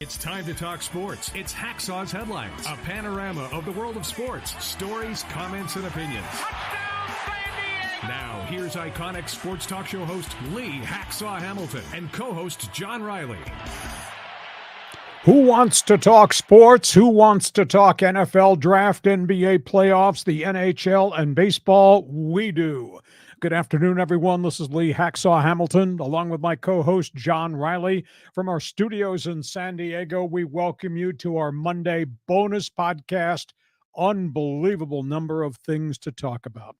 It's time to talk sports. It's Hacksaw's Headlines, a panorama of the world of sports, stories, comments, and opinions. Now, here's iconic sports talk show host Lee Hacksaw Hamilton and co-host John Riley. Who wants to talk sports? Who wants to talk NFL draft, NBA playoffs, the NHL, and baseball? We do. Good afternoon, everyone. This is Lee Hacksaw Hamilton, along with my co-host John Riley. From our studios in San Diego, we welcome you to our Monday bonus podcast. Unbelievable number of things to talk about.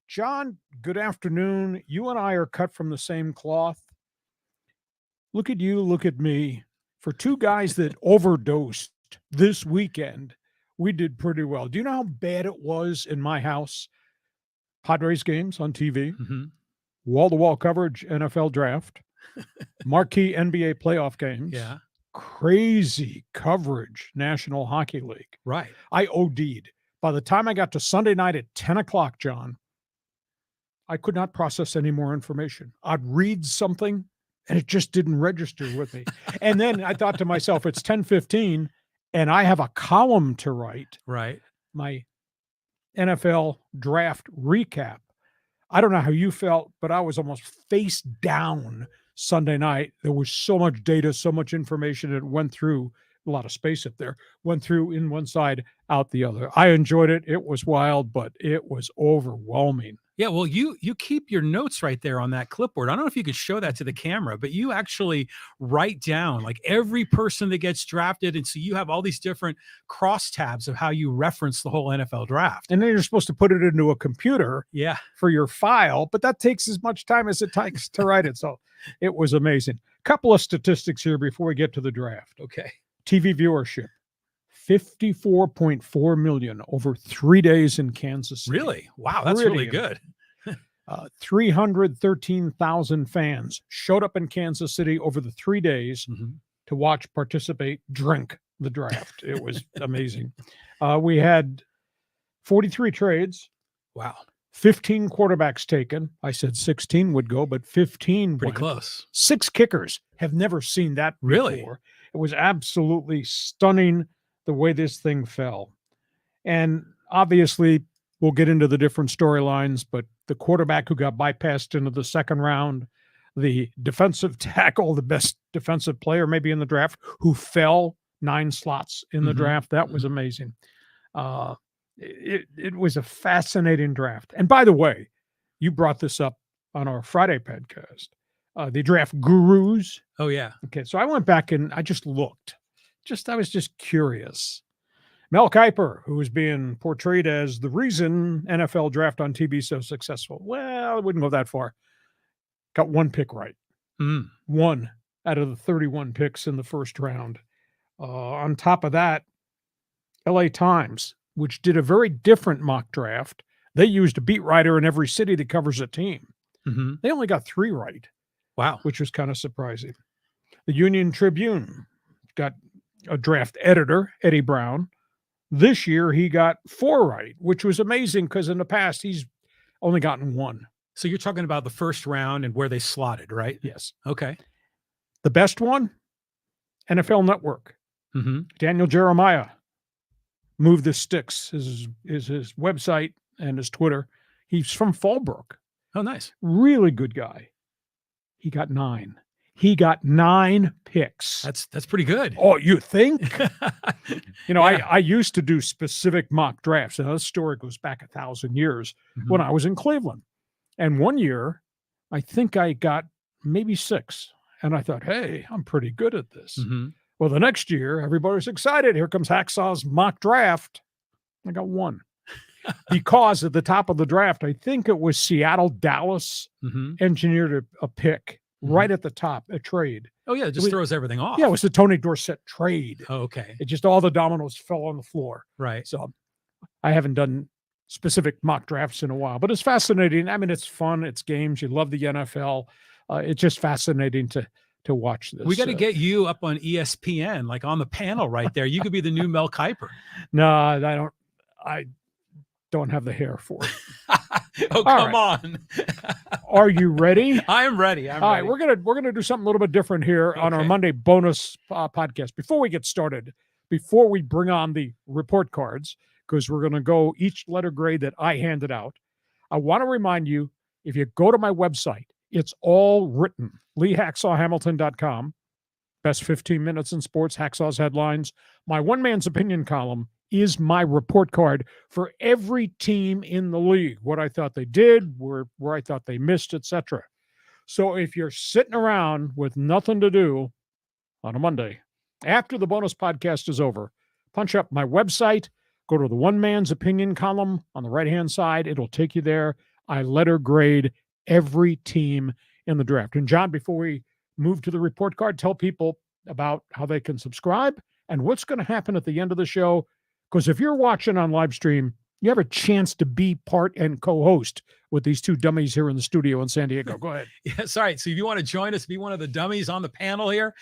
John, good afternoon. You and I are cut from the same cloth. Look at you, look at me. For two guys that overdosed this weekend, we did pretty well. Do you know how bad it was in my house? Padres games on TV, wall-to-wall coverage, NFL draft, marquee NBA playoff games, crazy coverage, National Hockey League. Right. I OD'd. By the time I got to Sunday night at 10 o'clock, John, I could not process any more information. I'd read something, and it just didn't register with me. And then I thought to myself, it's 10:15, and I have a column to write. Right. My NFL draft recap. I don't know how you felt, but I was almost face down Sunday night. There was so much data, so much information. It went through a lot of space up there, went through in one side, out the other. I enjoyed it. It was wild, but it was overwhelming. Yeah, well, you keep your notes right there on that clipboard. I don't know if you could show that to the camera, but you actually write down like every person that gets drafted. And so you have all these different cross tabs of how you reference the whole NFL draft. And then you're supposed to put it into a computer for your file, but that takes as much time as it takes to write it. So it was amazing. Couple of statistics here before we get to the draft. Okay. TV viewership. 54.4 million over 3 days in Kansas City. Really? Wow, that's really good. 313,000 fans showed up in Kansas City over the 3 days to watch, participate, drink the draft. It was amazing. We had 43 trades. Wow. 15 quarterbacks taken. I said 16 would go, but 15 Pretty went. close. 6 kickers. Have never seen that Really? before. It was absolutely stunning the way this thing fell. And obviously, we'll get into the different storylines, but the quarterback who got bypassed into the second round, the defensive tackle, the best defensive player maybe in the draft, who fell 9 slots in the draft, that was amazing. It was a fascinating draft. And by the way, you brought this up on our Friday podcast, the draft gurus. Oh, yeah. Okay, so I went back and I just looked. I was just curious. Mel Kiper, who was being portrayed as the reason NFL draft on TV is so successful. Well, I wouldn't go that far. Got 1 pick right. 1 out of the 31 picks in the first round. On top of that, LA Times, which did a very different mock draft. They used a beat writer in every city that covers a team. They only got 3 right. Wow. Which was kind of surprising. The Union Tribune got a draft editor, Eddie Brown. This year, he got 4 right, which was amazing because in the past, he's only gotten 1. So you're talking about the first round and where they slotted, right? Yes. Okay. The best one, NFL Network. Daniel Jeremiah moved the sticks, is his website and his Twitter. He's from Fallbrook. Oh, nice. Really good guy. He got 9. He got 9 picks. That's pretty good. Oh, you think? I used to do specific mock drafts. And this story goes back 1,000 years when I was in Cleveland. And one year, I think I got maybe 6. And I thought, hey, I'm pretty good at this. Well, the next year, everybody's excited. Here comes Hacksaw's mock draft. I got 1. Because at the top of the draft, I think it was Seattle, Dallas engineered a pick. Right at the top, a trade. Oh, yeah, it just throws everything off. Yeah, it was the Tony Dorsett trade. Oh, okay. It just, all the dominoes fell on the floor. Right. So I haven't done specific mock drafts in a while, but it's fascinating. I mean, it's fun. It's games. You love the NFL. It's just fascinating to watch this. We got to get you up on ESPN, like on the panel right there. You could be the new Mel Kiper. No, I don't have the hair for it. Oh, come on. Are you ready? I am ready. All right, we're gonna do something a little bit different here on our Monday bonus podcast. Before we get started, before we bring on the report cards, because we're gonna go each letter grade that I handed out, I want to remind you, if you go to my website, it's all written. LeeHacksawHamilton.com. Best 15 minutes in sports, Hacksaw's headlines. My one man's opinion column is my report card for every team in the league, what I thought they did, where I thought they missed, etc. So if you're sitting around with nothing to do on a Monday, after the bonus podcast is over, punch up my website, go to the one man's opinion column on the right-hand side. It'll take you there. I letter grade every team in the draft. And John, before we move to the report card, tell people about how they can subscribe and what's going to happen at the end of the show. Because if you're watching on live stream, you have a chance to be part and co-host with these two dummies here in the studio in San Diego. Go ahead. Yes, all right. So if you want to join us, be one of the dummies on the panel here,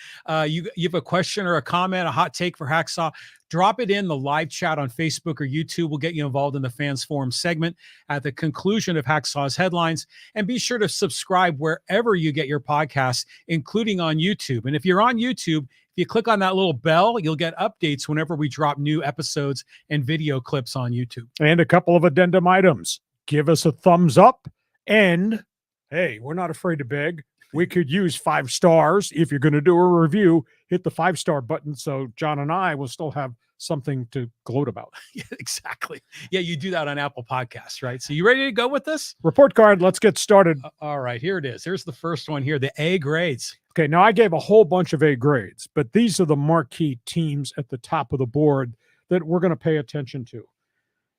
you have a question or a comment, a hot take for Hacksaw, drop it in the live chat on Facebook or YouTube. We'll get you involved in the Fans Forum segment at the conclusion of Hacksaw's headlines. And be sure to subscribe wherever you get your podcasts, including on YouTube. And if you're on YouTube, if you click on that little bell, you'll get updates whenever we drop new episodes and video clips on YouTube. And a couple of addendum items. Give us a thumbs up. And, hey, we're not afraid to beg. We could use 5 stars. If you're going to do a review, hit the 5-star button so John and I will still have something to gloat about. Yeah, exactly. Yeah, you do that on Apple Podcasts, right? So you ready to go with this? Report card, let's get started. All right, here it is. Here's the first one here, the A grades. Okay, now I gave a whole bunch of A grades, but these are the marquee teams at the top of the board that we're going to pay attention to.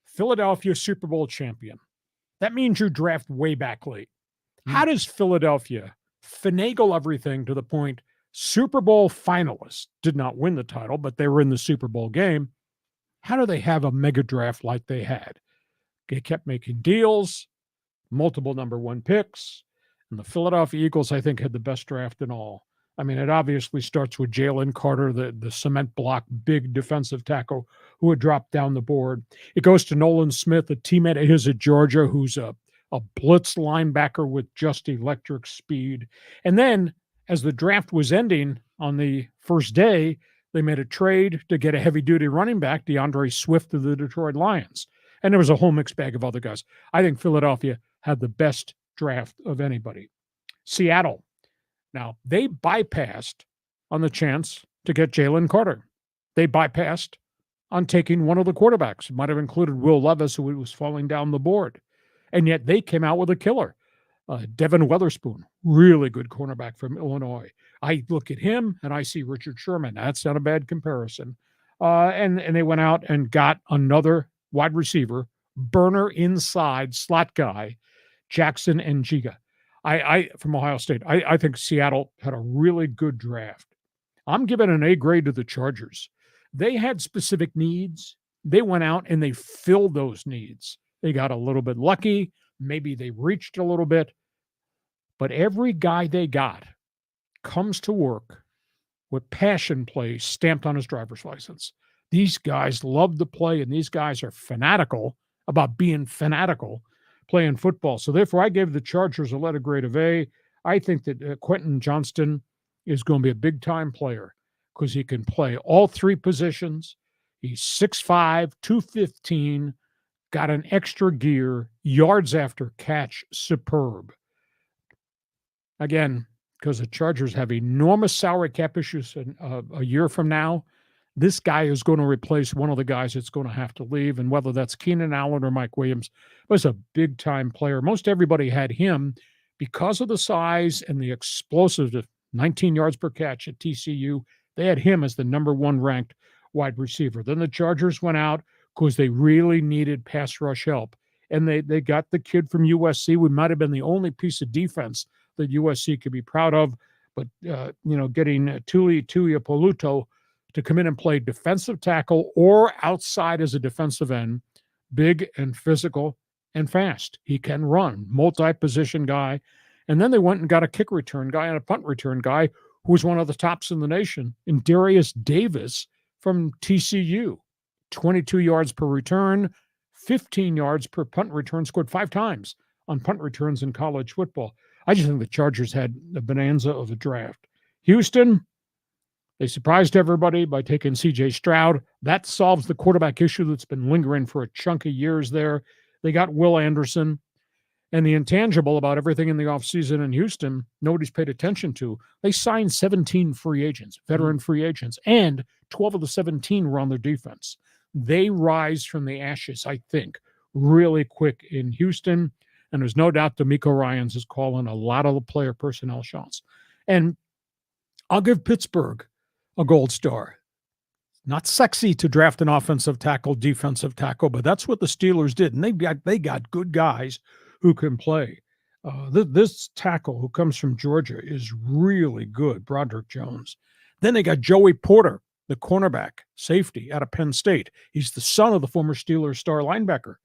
Philadelphia Super Bowl champion. That means you draft way back late. How does Philadelphia finagle everything to the point Super Bowl finalists did not win the title, but they were in the Super Bowl game? How do they have a mega draft like they had? They kept making deals, multiple number 1 picks, and the Philadelphia Eagles, I think, had the best draft in all. I mean, it obviously starts with Jalen Carter, the cement block, big defensive tackle who had dropped down the board. It goes to Nolan Smith, a teammate of his at Georgia, who's a blitz linebacker with just electric speed. And then, as the draft was ending on the first day, they made a trade to get a heavy-duty running back, DeAndre Swift of the Detroit Lions. And there was a whole mixed bag of other guys. I think Philadelphia had the best draft of anybody. Seattle. Now, they bypassed on the chance to get Jalen Carter. They bypassed on taking one of the quarterbacks. It might have included Will Levis, who was falling down the board. And yet they came out with a killer. Devin Witherspoon, really good cornerback from Illinois. I look at him and I see Richard Sherman. That's not a bad comparison. And they went out and got another wide receiver, burner inside, slot guy, Jackson-Njigba. I from Ohio State. I think Seattle had a really good draft. I'm giving an A grade to the Chargers. They had specific needs. They went out and they filled those needs. They got a little bit lucky. Maybe they reached a little bit. But every guy they got comes to work with passion play stamped on his driver's license. These guys love to play, and these guys are fanatical about being fanatical playing football. So therefore, I gave the Chargers a letter grade of A. I think that Quentin Johnston is going to be a big-time player because he can play all 3 positions. He's 6'5", 215, got an extra gear, yards after catch, superb. Again, because the Chargers have enormous salary cap issues a year from now, this guy is going to replace one of the guys that's going to have to leave, and whether that's Keenan Allen or Mike Williams, was a big-time player. Most everybody had him because of the size and the explosive 19 yards per catch at TCU. They had him as the number 1 ranked wide receiver. Then the Chargers went out because they really needed pass rush help, and they got the kid from USC. We might have been the only piece of defense that USC could be proud of, but getting Tuipuloto to come in and play defensive tackle or outside as a defensive end, big and physical and fast. He can run, multi-position guy. And then they went and got a kick return guy and a punt return guy who was one of the tops in the nation, in Darius Davis from TCU. 22 yards per return, 15 yards per punt return, scored 5 times on punt returns in college football. I just think the Chargers had a bonanza of a draft. Houston, they surprised everybody by taking C.J. Stroud. That solves the quarterback issue that's been lingering for a chunk of years there. They got Will Anderson. And the intangible about everything in the offseason in Houston, nobody's paid attention to. They signed 17 free agents, veteran free agents, and 12 of the 17 were on their defense. They rise from the ashes, I think, really quick in Houston. And there's no doubt D'Amico Ryans is calling a lot of the player personnel shots. And I'll give Pittsburgh a gold star. Not sexy to draft an offensive tackle, defensive tackle, but that's what the Steelers did. And they got good guys who can play. This tackle who comes from Georgia is really good, Broderick Jones. Then they got Joey Porter, the cornerback, safety out of Penn State. He's the son of the former Steelers star linebacker,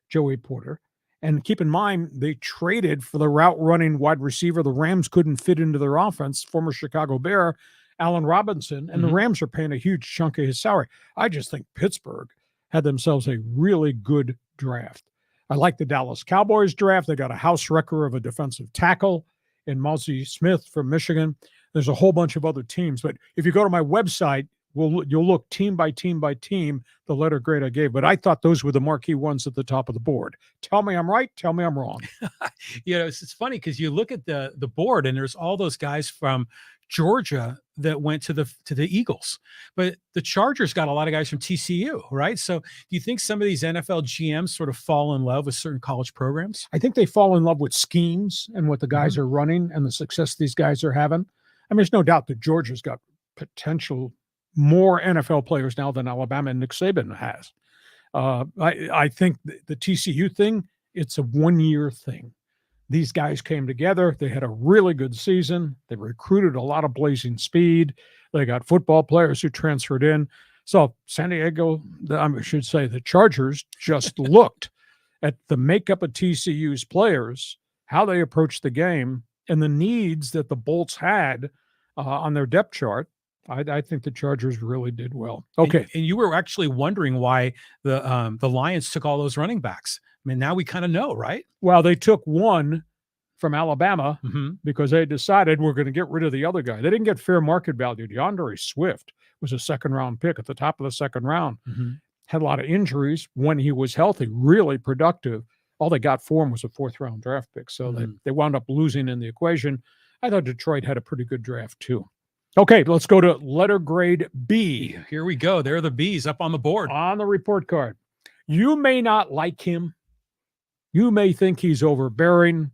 Joey Porter. And keep in mind, they traded for the route-running wide receiver the Rams couldn't fit into their offense, former Chicago Bear, Allen Robinson, and the Rams are paying a huge chunk of his salary. I just think Pittsburgh had themselves a really good draft. I like the Dallas Cowboys draft. They got a house wrecker of a defensive tackle in Mosey Smith from Michigan. There's a whole bunch of other teams. But if you go to my website, you'll look team by team by team, the letter grade I gave. But I thought those were the marquee ones at the top of the board. Tell me I'm right. Tell me I'm wrong. It's funny because you look at the board and there's all those guys from Georgia that went to the Eagles, but the Chargers got a lot of guys from TCU, right? So do you think some of these NFL GMs sort of fall in love with certain college programs? I think they fall in love with schemes and what the guys are running and the success these guys are having. I mean, there's no doubt that Georgia's got potential more NFL players now than Alabama and Nick Saban has. I think the TCU thing, it's a one-year thing. These guys came together. They had a really good season. They recruited a lot of blazing speed. They got football players who transferred in. So San Diego, I should say the Chargers, just looked at the makeup of TCU's players, how they approached the game, and the needs that the Bolts had on their depth chart. I think the Chargers really did well. Okay. And you were actually wondering why the Lions took all those running backs. I mean, now we kind of know, right? Well, they took one from Alabama because they decided we're going to get rid of the other guy. They didn't get fair market value. DeAndre Swift was a second-round pick at the top of the second round. Had a lot of injuries. When he was healthy, really productive. All they got for him was a fourth-round draft pick. So they wound up losing in the equation. I thought Detroit had a pretty good draft, too. Okay, let's go to letter grade B. Here we go. There are the Bs up on the board. On the report card. You may not like him. You may think he's overbearing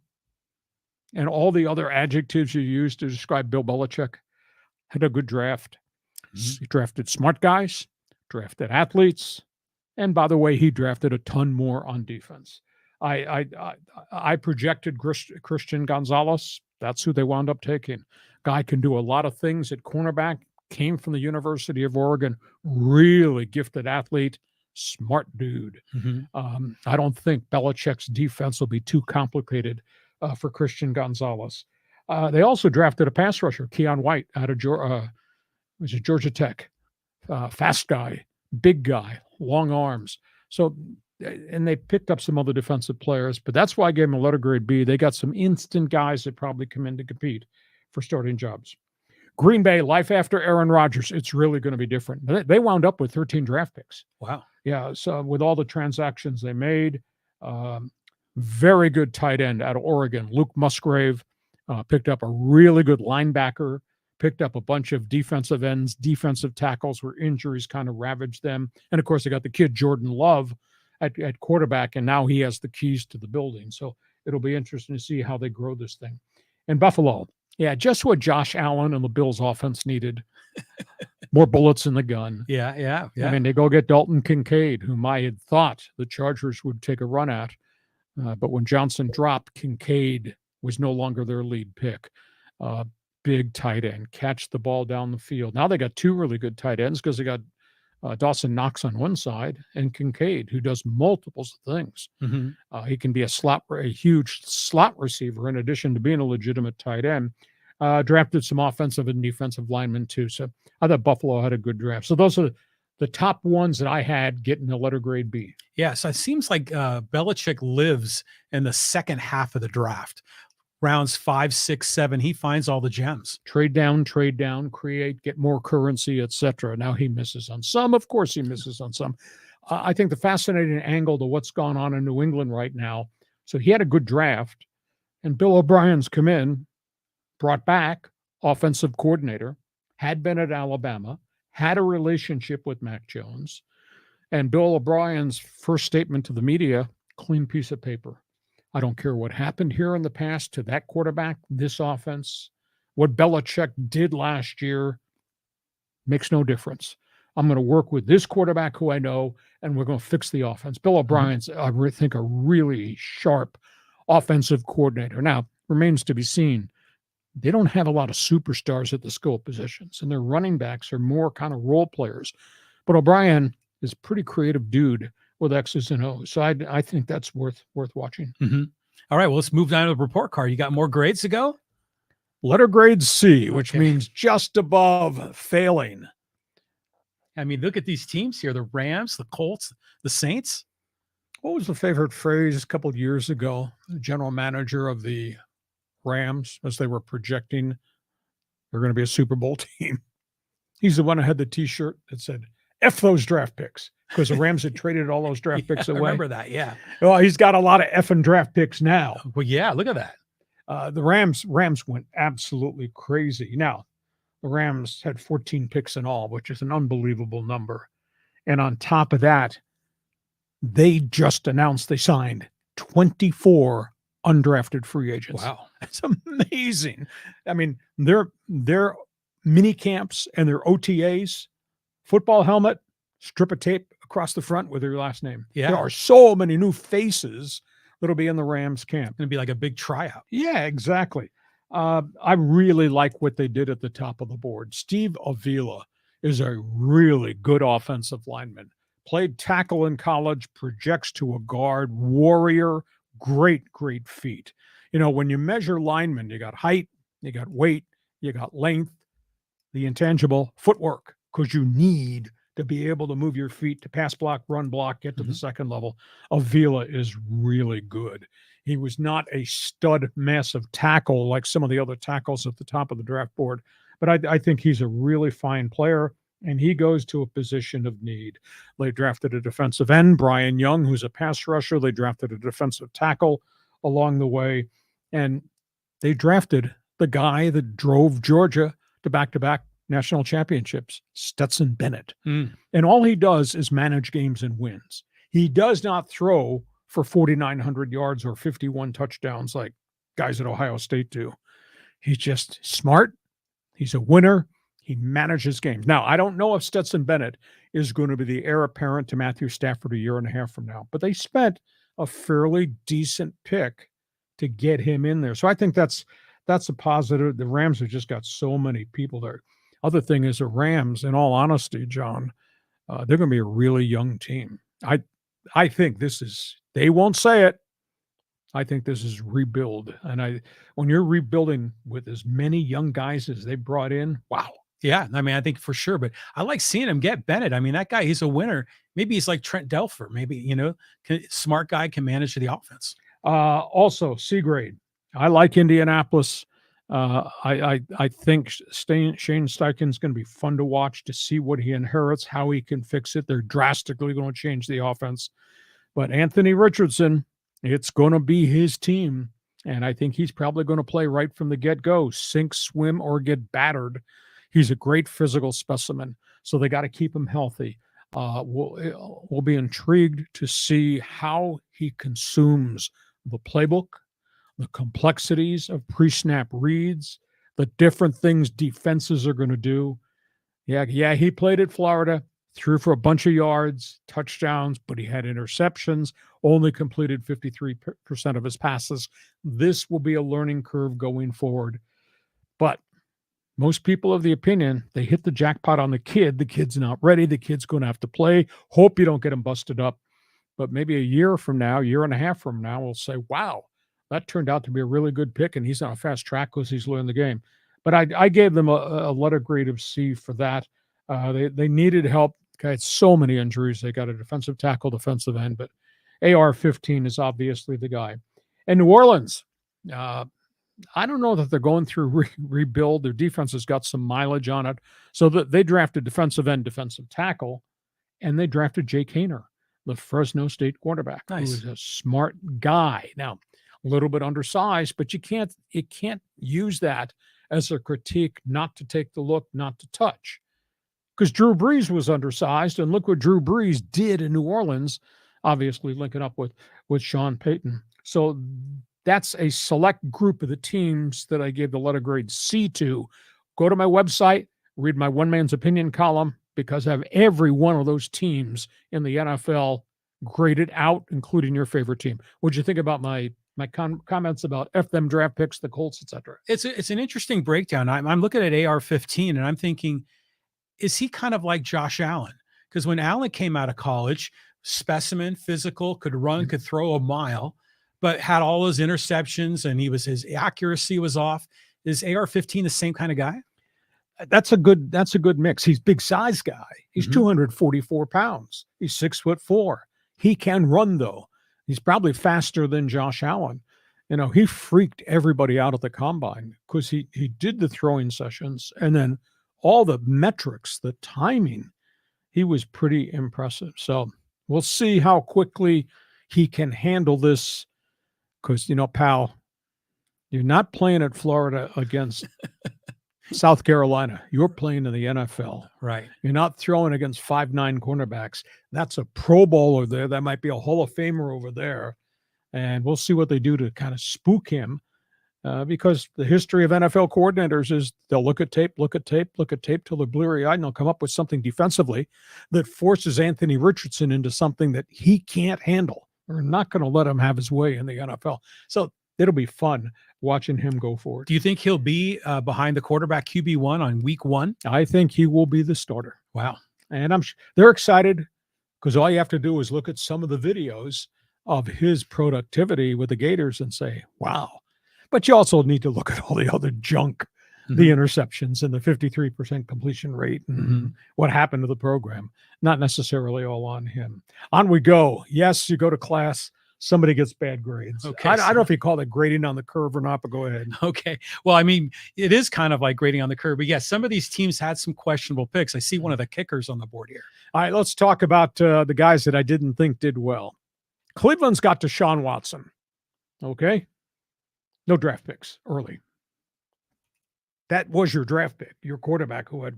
and all the other adjectives you use to describe Bill Belichick. Had a good draft. He drafted smart guys, drafted athletes, and by the way, he drafted a ton more on defense. I projected Christian Gonzalez. That's who they wound up taking. Guy can do a lot of things at cornerback, came from the University of Oregon, really gifted athlete, smart dude. I don't think Belichick's defense will be too complicated for Christian Gonzalez. They also drafted a pass rusher, Keon White, out of Georgia Tech. Fast guy, big guy, long arms. So, and they picked up some other defensive players, but that's why I gave them a letter grade B. They got some instant guys that probably come in to compete for starting jobs. Green Bay, life after Aaron Rodgers, it's really going to be different. They wound up with 13 draft picks. Wow. Yeah, so with all the transactions they made, very good tight end out of Oregon. Luke Musgrave picked up a really good linebacker, picked up a bunch of defensive ends, defensive tackles where injuries kind of ravaged them. And, of course, they got the kid Jordan Love at quarterback, and now he has the keys to the building. So it'll be interesting to see how they grow this thing. And Buffalo, yeah, just what Josh Allen and the Bills offense needed. More bullets in the gun. Yeah. I mean, they go get Dalton Kincaid, whom I had thought the Chargers would take a run at. But when Johnson dropped, Kincaid was no longer their lead pick. Big tight end, catch the ball down the field. Now they got two really good tight ends because they got Dawson Knox on one side and Kincaid, who does multiples of things. He can be a huge slot receiver in addition to being a legitimate tight end. Drafted some offensive and defensive linemen too. So I thought Buffalo had a good draft. So those are the top ones that I had getting a letter grade B. Yeah, so it seems like Belichick lives in the second half of the draft. Rounds 5, 6, 7, he finds all the gems. Trade down, create, get more currency, etc. Now he misses on some. Of course he misses on some. I think the fascinating angle to what's gone on in New England right now, so he had a good draft, and Bill O'Brien's come in, brought back offensive coordinator, had been at Alabama, had a relationship with Mac Jones, and Bill O'Brien's first statement to the media, clean piece of paper. I don't care what happened here in the past to that quarterback, this offense, what Belichick did last year makes no difference. I'm going to work with this quarterback who I know, and we're going to fix the offense. Bill O'Brien's, I think, a really sharp offensive coordinator. Now, remains to be seen. They don't have a lot of superstars at the skill positions, and their running backs are more kind of role players. But O'Brien is a pretty creative dude with X's and O's. So I think that's worth watching. All right, well, let's move down to the report card. You got more grades to go? Letter grade C, which means just above failing. I mean, look at these teams here, the Rams, the Colts, the Saints. What was the favorite phrase a couple of years ago? The general manager of the Rams, as they were projecting they're going to be a Super Bowl team. He's the one who had the T-shirt that said, F those draft picks, because the Rams had traded all those draft picks away. I remember that, yeah. Well, he's got a lot of effing draft picks now. Well, yeah, look at that. The Rams went absolutely crazy. Now, the Rams had 14 picks in all, which is an unbelievable number. And on top of that, they just announced they signed 24 undrafted free agents. Wow. That's amazing. I mean, their mini camps and their OTAs, football helmet, strip of tape across the front with your last name. Yeah. There are so many new faces that'll be in the Rams camp. It'll be like a big tryout. Yeah, exactly. I really like what they did at the top of the board. Steve Avila is a really good offensive lineman. Played tackle in college, projects to a guard, warrior, great feet. You know, when you measure linemen, you got height, you got weight, you got length, the intangible footwork, because you need to be able to move your feet to pass block, run block, get to the second level. Avila is really good. He was not a stud massive tackle like some of the other tackles at the top of the draft board, but I think he's a really fine player, and he goes to a position of need. They drafted a defensive end, Brian Young, who's a pass rusher. They drafted a defensive tackle along the way, and they drafted the guy that drove Georgia to back-to-back national championships, Stetson Bennett. And all he does is manage games and wins. He does not throw for 4,900 yards or 51 touchdowns like guys at Ohio State do. He's just smart. He's a winner. He manages games. Now, I don't know if Stetson Bennett is going to be the heir apparent to Matthew Stafford a year and a half from now, but they spent a fairly decent pick to get him in there. So I think that's a positive. The Rams have just got so many people there. Other thing is the Rams, in all honesty, John, they're going to be a really young team. I think this is, they won't say it, I think this is rebuild. And when you're rebuilding with as many young guys as they brought in, wow. Yeah, I mean, I think for sure, but I like seeing him get Bennett. I mean, that guy, he's a winner. Maybe he's like Trent Dilfer. Maybe, smart guy, can manage the offense. Also, C grade. I like Indianapolis. I think Shane Steichen's going to be fun to watch, to see what he inherits, how he can fix it. They're drastically going to change the offense. But Anthony Richardson, it's going to be his team. And I think he's probably going to play right from the get-go, sink, swim, or get battered. He's a great physical specimen, so they got to keep him healthy. We'll be intrigued to see how he consumes the playbook, the complexities of pre-snap reads, the different things defenses are going to do. Yeah, he played at Florida, threw for a bunch of yards, touchdowns, but he had interceptions, only completed 53% of his passes. This will be a learning curve going forward. But most people of the opinion, they hit the jackpot on the kid. The kid's not ready. The kid's going to have to play. Hope you don't get him busted up. But maybe a year from now, year and a half from now, we'll say, wow, that turned out to be a really good pick, and he's on a fast track because he's learned the game. But I gave them a letter grade of C for that. They needed help Okay, it's so many injuries. They got a defensive tackle, defensive end, but AR-15 is obviously the guy. And New Orleans, I don't know that they're going through rebuild. Their defense has got some mileage on it. So they drafted defensive end, defensive tackle, and they drafted Jake Haener, the Fresno State quarterback, who is a smart guy. Now, a little bit undersized, but you can't use that as a critique not to take the look, not to touch. Because Drew Brees was undersized, and look what Drew Brees did in New Orleans, obviously linking up with Sean Payton. So that's a select group of the teams that I gave the letter grade C to. Go to my website, read my one man's opinion column, because I have every one of those teams in the NFL graded out, including your favorite team. What'd you think about my comments about F them draft picks, the Colts, etc.? It's an interesting breakdown. I'm looking at AR-15 and I'm thinking, is he kind of like Josh Allen? Because when Allen came out of college, specimen, physical, could run, could throw a mile, but had all those interceptions and his accuracy was off. Is AR-15 the same kind of guy? That's a good mix. He's big size guy. He's 244 pounds. He's 6'4". He can run though. He's probably faster than Josh Allen. He freaked everybody out at the combine because he did the throwing sessions, and then all the metrics, the timing, he was pretty impressive. So we'll see how quickly he can handle this. Because, pal, you're not playing at Florida against South Carolina. You're playing in the NFL. Right. You're not throwing against 5'9" cornerbacks. That's a Pro Bowler there. That might be a Hall of Famer over there. And we'll see what they do to kind of spook him. Because the history of NFL coordinators is they'll look at tape till they're bleary-eyed, and they'll come up with something defensively that forces Anthony Richardson into something that he can't handle. We're not going to let him have his way in the NFL. So it'll be fun watching him go forward. Do you think he'll be behind the quarterback QB1 on week 1? I think he will be the starter. Wow. And they're excited because all you have to do is look at some of the videos of his productivity with the Gators and say, wow. But you also need to look at all the other junk, the interceptions and the 53% completion rate and what happened to the program. Not necessarily all on him. On we go. Yes, you go to class. Somebody gets bad grades. Okay, I don't know if you call that grading on the curve or not, but go ahead. Okay. Well, I mean, it is kind of like grading on the curve. But yes, some of these teams had some questionable picks. I see one of the kickers on the board here. All right, let's talk about the guys that I didn't think did well. Cleveland's got Deshaun Watson. Okay? No draft picks early. That was your draft pick, your quarterback who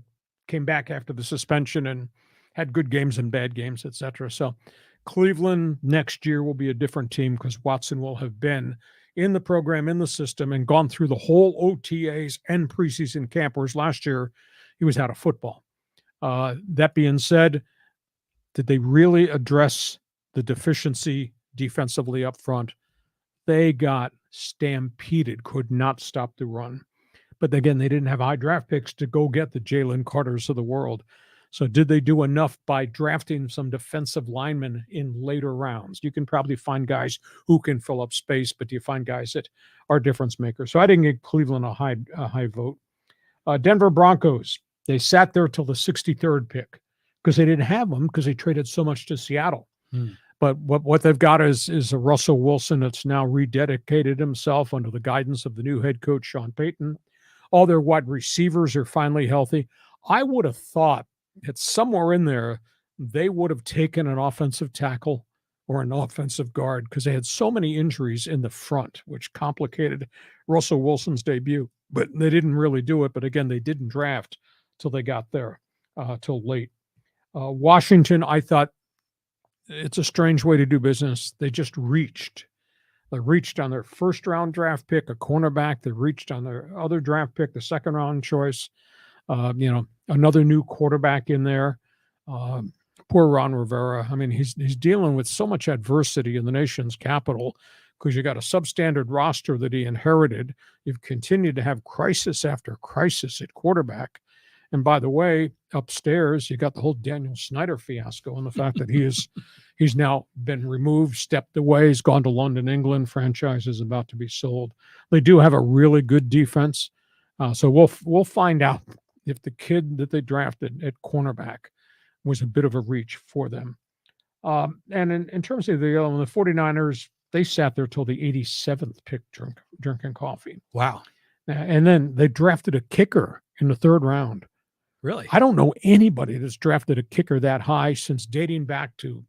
came back after the suspension and had good games and bad games, etc. So Cleveland next year will be a different team because Watson will have been in the program, in the system, and gone through the whole OTAs and preseason camp, whereas last year he was out of football. That being said, did they really address the deficiency defensively up front? They got stampeded, could not stop the run. But again, they didn't have high draft picks to go get the Jalen Carters of the world. So did they do enough by drafting some defensive linemen in later rounds? You can probably find guys who can fill up space, but you find guys that are difference makers. So I didn't give Cleveland a high vote. Denver Broncos, they sat there till the 63rd pick because they didn't have them because they traded so much to Seattle. But what they've got is a Russell Wilson that's now rededicated himself under the guidance of the new head coach, Sean Payton. All their wide receivers are finally healthy. I would have thought that somewhere in there, they would have taken an offensive tackle or an offensive guard because they had so many injuries in the front, which complicated Russell Wilson's debut. But they didn't really do it. But again, they didn't draft till they got there, till late. Washington, I thought, it's a strange way to do business. They just reached. They reached on their first-round draft pick, a cornerback. They reached on their other draft pick, the second-round choice. Another new quarterback in there. Poor Ron Rivera. I mean, he's dealing with so much adversity in the nation's capital because you got a substandard roster that he inherited. You've continued to have crisis after crisis at quarterback. And by the way, upstairs, you got the whole Daniel Snyder fiasco and the fact that he's now been removed, stepped away, he's gone to London, England. Franchise is about to be sold. They do have a really good defense. So we'll find out if the kid that they drafted at cornerback was a bit of a reach for them. And in terms of the 49ers, they sat there till the 87th pick drinking coffee. Wow. And then they drafted a kicker in the 3rd round. Really? I don't know anybody that's drafted a kicker that high since dating back to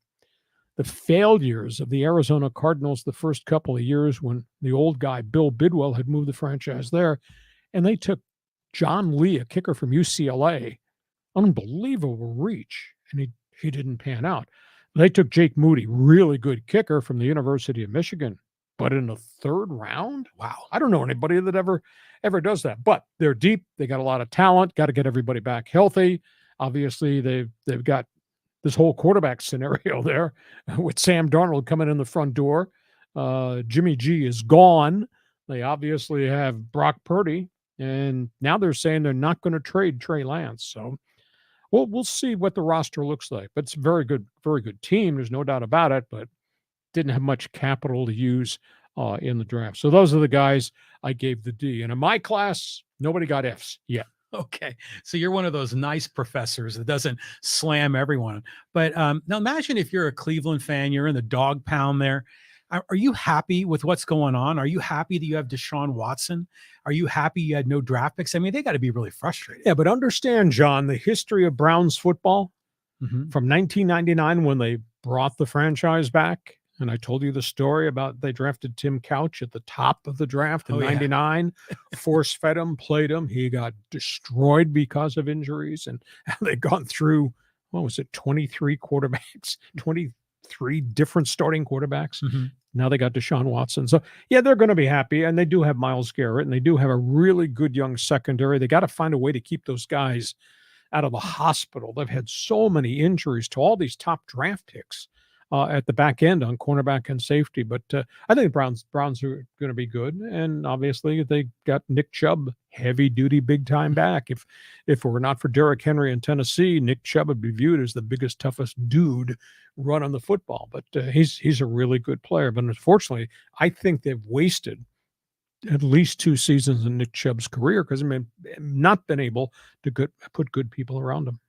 the failures of the Arizona Cardinals the first couple of years when the old guy, Bill Bidwell, had moved the franchise there. And they took John Lee, a kicker from UCLA, unbelievable reach, and he didn't pan out. They took Jake Moody, really good kicker from the University of Michigan, but in the 3rd round? Wow. I don't know anybody that ever does that. But they're deep. They got a lot of talent. Got to get everybody back healthy. Obviously, they've got this whole quarterback scenario there with Sam Darnold coming in the front door. Jimmy G is gone. They obviously have Brock Purdy, and now they're saying they're not going to trade Trey Lance. So we'll see what the roster looks like. But it's a very good team. There's no doubt about it, but didn't have much capital to use in the draft. So those are the guys I gave the D. And in my class, nobody got Fs yet. Okay. So you're one of those nice professors that doesn't slam everyone. But now imagine if you're a Cleveland fan, you're in the dog pound there. Are you happy with what's going on? Are you happy that you have Deshaun Watson? Are you happy you had no draft picks? I mean, they got to be really frustrated. Yeah, but understand, John, the history of Browns football from 1999 when they brought the franchise back. And I told you the story about they drafted Tim Couch at the top of the draft in 99, force-fed him, played him. He got destroyed because of injuries. And they'd gone through, 23 quarterbacks, 23 different starting quarterbacks. Now they got Deshaun Watson. So, yeah, they're going to be happy. And they do have Myles Garrett, and they do have a really good young secondary. They got to find a way to keep those guys out of the hospital. They've had so many injuries to all these top draft picks at the back end on cornerback and safety. But I think Browns are going to be good. And obviously they got Nick Chubb, heavy duty, big time back. If it were not for Derrick Henry in Tennessee, Nick Chubb would be viewed as the biggest, toughest dude running the football. But he's a really good player. But unfortunately, I think they've wasted at least 2 seasons in Nick Chubb's career because they've not been able to put good people around him.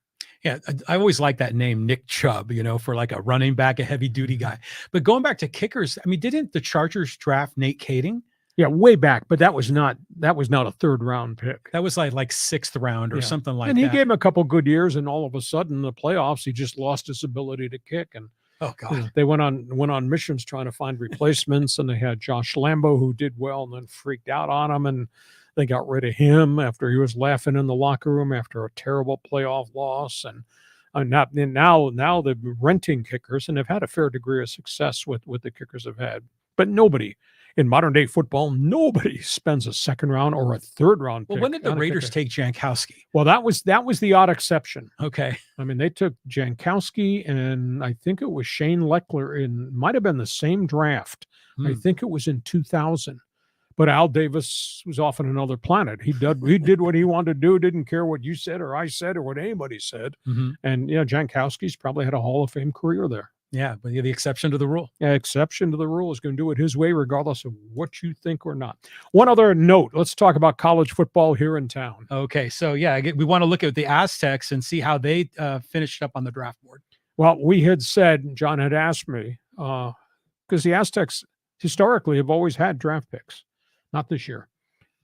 Yeah, I always like that name, Nick Chubb, for like a running back, a heavy duty guy. But going back to kickers, I mean, didn't the Chargers draft Nate Kading? Yeah, way back, but that was not a 3rd round pick. That was like 6th round or something like that. And he gave him a couple good years, and all of a sudden, in the playoffs, he just lost his ability to kick. And oh god, they went on missions trying to find replacements, and they had Josh Lambo who did well, and then freaked out on him, and they got rid of him after he was laughing in the locker room after a terrible playoff loss. And now they've been renting kickers, and they've had a fair degree of success with the kickers they've had. But nobody in modern day football, nobody spends a 2nd round or a 3rd round pick. Well, when did the Raiders take Jankowski? Well, that was the odd exception. Okay. I mean, they took Jankowski, and I think it was Shane Leckler might have been the same draft. I think it was in 2000. But Al Davis was off on another planet. He did what he wanted to do, didn't care what you said or I said or what anybody said. And, Jankowski's probably had a Hall of Fame career there. Yeah, but the exception to the rule. Yeah, exception to the rule is going to do it his way, regardless of what you think or not. One other note, let's talk about college football here in town. Okay, so we want to look at the Aztecs and see how they finished up on the draft board. Well, we had said, John had asked me, because the Aztecs historically have always had draft picks. Not this year.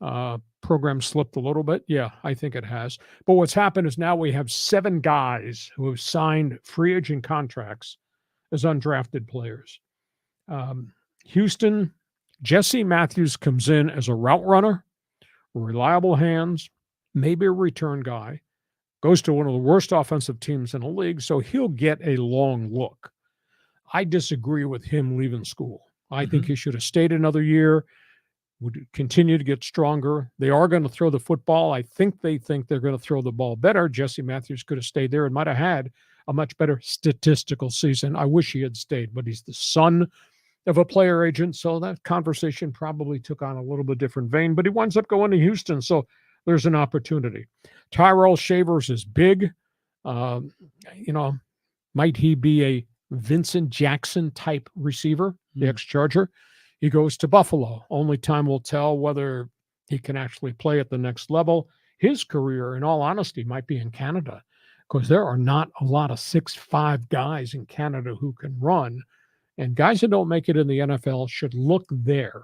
Program slipped a little bit. Yeah, I think it has. But what's happened is now we have 7 guys who have signed free agent contracts as undrafted players. Houston, Jesse Matthews comes in as a route runner, reliable hands, maybe a return guy, goes to one of the worst offensive teams in the league, so he'll get a long look. I disagree with him leaving school. I think he should have stayed another year, would continue to get stronger. They are going to throw the football. I think they're going to throw the ball better. Jesse Matthews could have stayed there and might have had a much better statistical season. I wish he had stayed, but he's the son of a player agent, so that conversation probably took on a little bit different vein, but he winds up going to Houston, so there's an opportunity. Tyrell Shavers is big. Might he be a Vincent Jackson type receiver, the ex-Charger? He goes to Buffalo. Only time will tell whether he can actually play at the next level. His career, in all honesty, might be in Canada. because there are not a lot of 6'5" guys in Canada who can run. And guys that don't make it in the NFL should look there.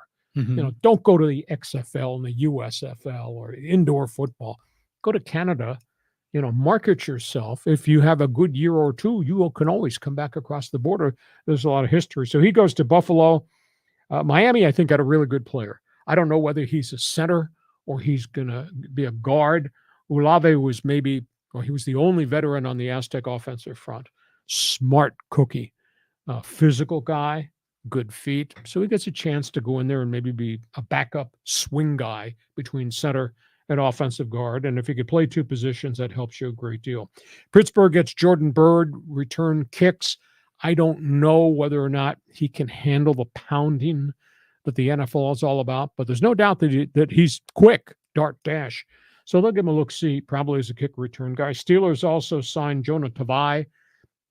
Don't go to the XFL and the USFL or indoor football. Go to Canada, market yourself. If you have a good year or two, you can always come back across the border. There's a lot of history. So he goes to Buffalo. Miami, I think, got a really good player. I don't know whether he's a center or he's going to be a guard. Olave was he was the only veteran on the Aztec offensive front. Smart cookie, physical guy, good feet. So he gets a chance to go in there and maybe be a backup swing guy between center and offensive guard. And if he could play two positions, that helps you a great deal. Pittsburgh gets Jordan Bird, return kicks. I don't know whether or not he can handle the pounding that the NFL is all about, but there's no doubt that he's quick, dart dash. So they'll give him a look-see, probably as a kick return guy. Steelers also signed Jonah Tavai.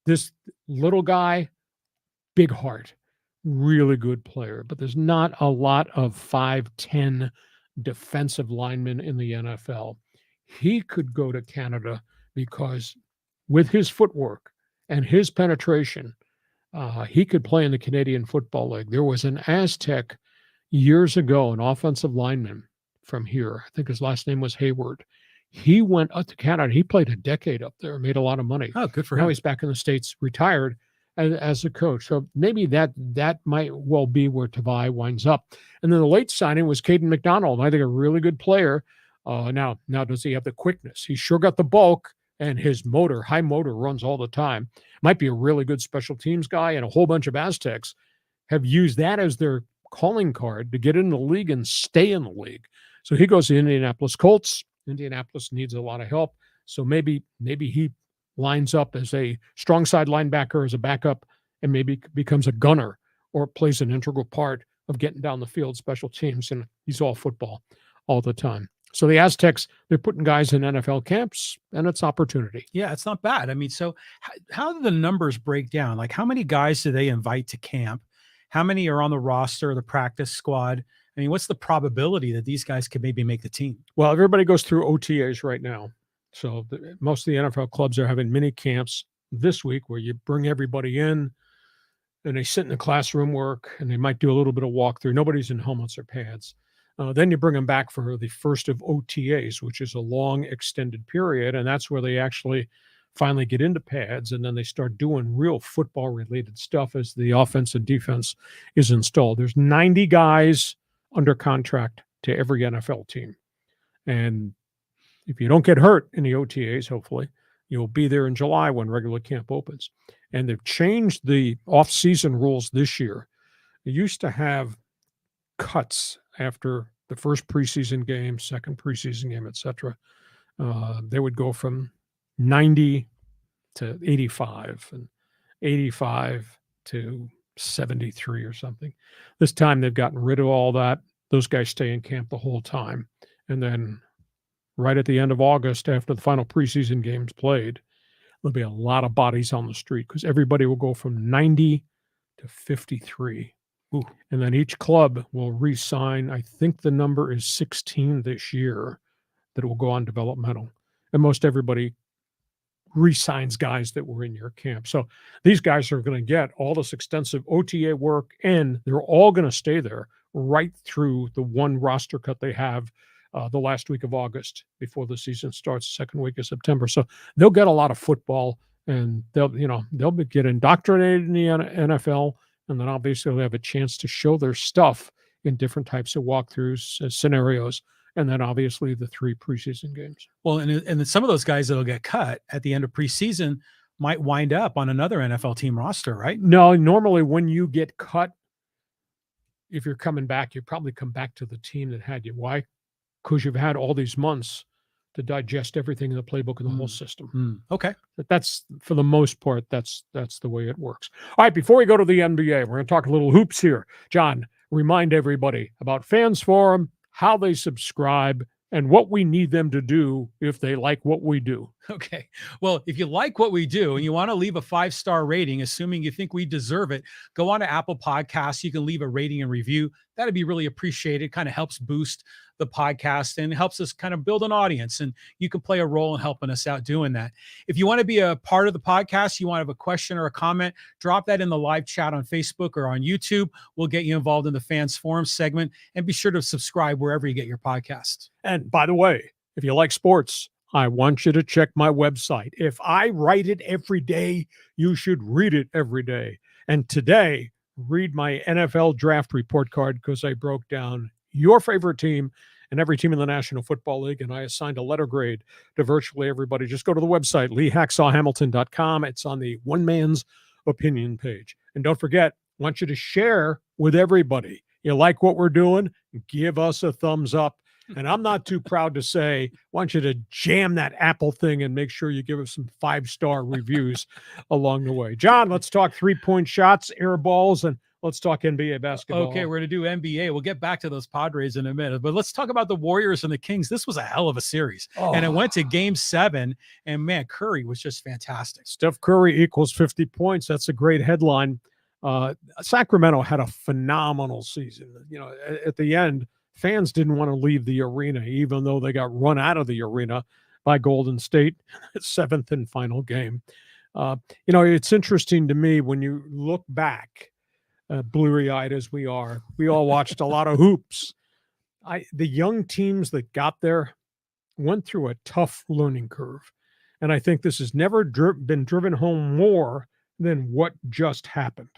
This little guy, big heart, really good player, but there's not a lot of 5'10" defensive linemen in the NFL. He could go to Canada because with his footwork and his penetration, he could play in the Canadian Football League. There was an Aztec years ago, an offensive lineman from here. I think his last name was Hayward. He went up to Canada. He played a decade up there, made a lot of money. Oh, good for him. Now he's back in the States, retired as a coach. So maybe that might well be where Tavai winds up. And then the late signing was Caden McDonald. I think a really good player. Now does he have the quickness? He sure got the bulk, and his high motor runs all the time. Might be a really good special teams guy, and a whole bunch of Aztecs have used that as their calling card to get in the league and stay in the league. So he goes to Indianapolis Colts. Indianapolis needs a lot of help. So maybe he lines up as a strong side linebacker, as a backup, and maybe becomes a gunner or plays an integral part of getting down the field, special teams, and he's all football all the time. So the Aztecs, they're putting guys in NFL camps, and it's opportunity. Yeah, it's not bad. I mean, so how do the numbers break down? Like, how many guys do they invite to camp? How many are on the roster, the practice squad? I mean, what's the probability that these guys could maybe make the team? Well, everybody goes through OTAs right now. So most of the NFL clubs are having mini camps this week where you bring everybody in and they sit in the classroom work, and they might do a little bit of walkthrough. Nobody's in helmets or pads. Then you bring them back for the first of OTAs, which is a long extended period. And that's where they actually finally get into pads, and then they start doing real football related stuff as the offense and defense is installed. There's 90 guys under contract to every NFL team. And if you don't get hurt in the OTAs, hopefully, you'll be there in July when regular camp opens. And they've changed the off-season rules this year. They used to have cuts after the first preseason game, second preseason game, etc. They would go from 90 to 85 and 85 to 73 or something. This time they've gotten rid of all that. Those guys stay in camp the whole time. And then right at the end of August, after the final preseason games played, there'll be a lot of bodies on the street because everybody will go from 90 to 53. Ooh. And then each club will re-sign. I think the number is 16 this year that will go on developmental. And most everybody re-signs guys that were in your camp. So these guys are going to get all this extensive OTA work, and they're all going to stay there right through the one roster cut they have the last week of August before the season starts, second week of September. So they'll get a lot of football, and they'll get indoctrinated in the NFL, and then obviously they'll have a chance to show their stuff in different types of walkthroughs, scenarios, and then obviously the 3 preseason games. Well, and then some of those guys that'll get cut at the end of preseason might wind up on another NFL team roster, right? No, normally when you get cut, if you're coming back, you probably come back to the team that had you. Why? Because you've had all these months to digest everything in the playbook and the whole system. Okay. But that's, for the most part, that's the way it works. All right, before we go to the NBA, we're going to talk a little hoops here. John, remind everybody about Fans Forum, how they subscribe, and what we need them to do if they like what we do. Okay. Well, if you like what we do and you want to leave a 5-star rating, assuming you think we deserve it, go on to Apple Podcasts. You can leave a rating and review. That'd be really appreciated. Kind of helps boost the podcast, and it helps us kind of build an audience, and you can play a role in helping us out doing that. If you want to be a part of the podcast, you want to have a question or a comment, drop that in the live chat on Facebook or on YouTube. We'll get you involved in the fans forum segment, and be sure to subscribe wherever you get your podcasts. And by the way, if you like sports, I want you to check my website. If I write it every day, you should read it every day. And today, read my NFL draft report card, because I broke down your favorite team and every team in the National Football League, and I assigned a letter grade to virtually everybody. Just go to the website, LeeHacksawHamilton.com. It's on the One Man's Opinion page. And don't forget, I want you to share with everybody. You like what we're doing? Give us a thumbs up. And I'm not too proud to say, I want you to jam that Apple thing and make sure you give us some 5-star reviews along the way. John, let's talk 3-point shots, air balls, and let's talk NBA basketball. Okay, we're going to do NBA. We'll get back to those Padres in a minute, but let's talk about the Warriors and the Kings. This was a hell of a series, and it went to Game 7, and man, Curry was just fantastic. Steph Curry equals 50 points. That's a great headline. Sacramento had a phenomenal season. You know, at the end, fans didn't want to leave the arena, even though they got run out of the arena by Golden State, 7th and final game. You know, it's interesting to me when you look back, blurry-eyed as we are. We all watched a lot of hoops. The young teams that got there went through a tough learning curve. And I think this has never been driven home more than what just happened.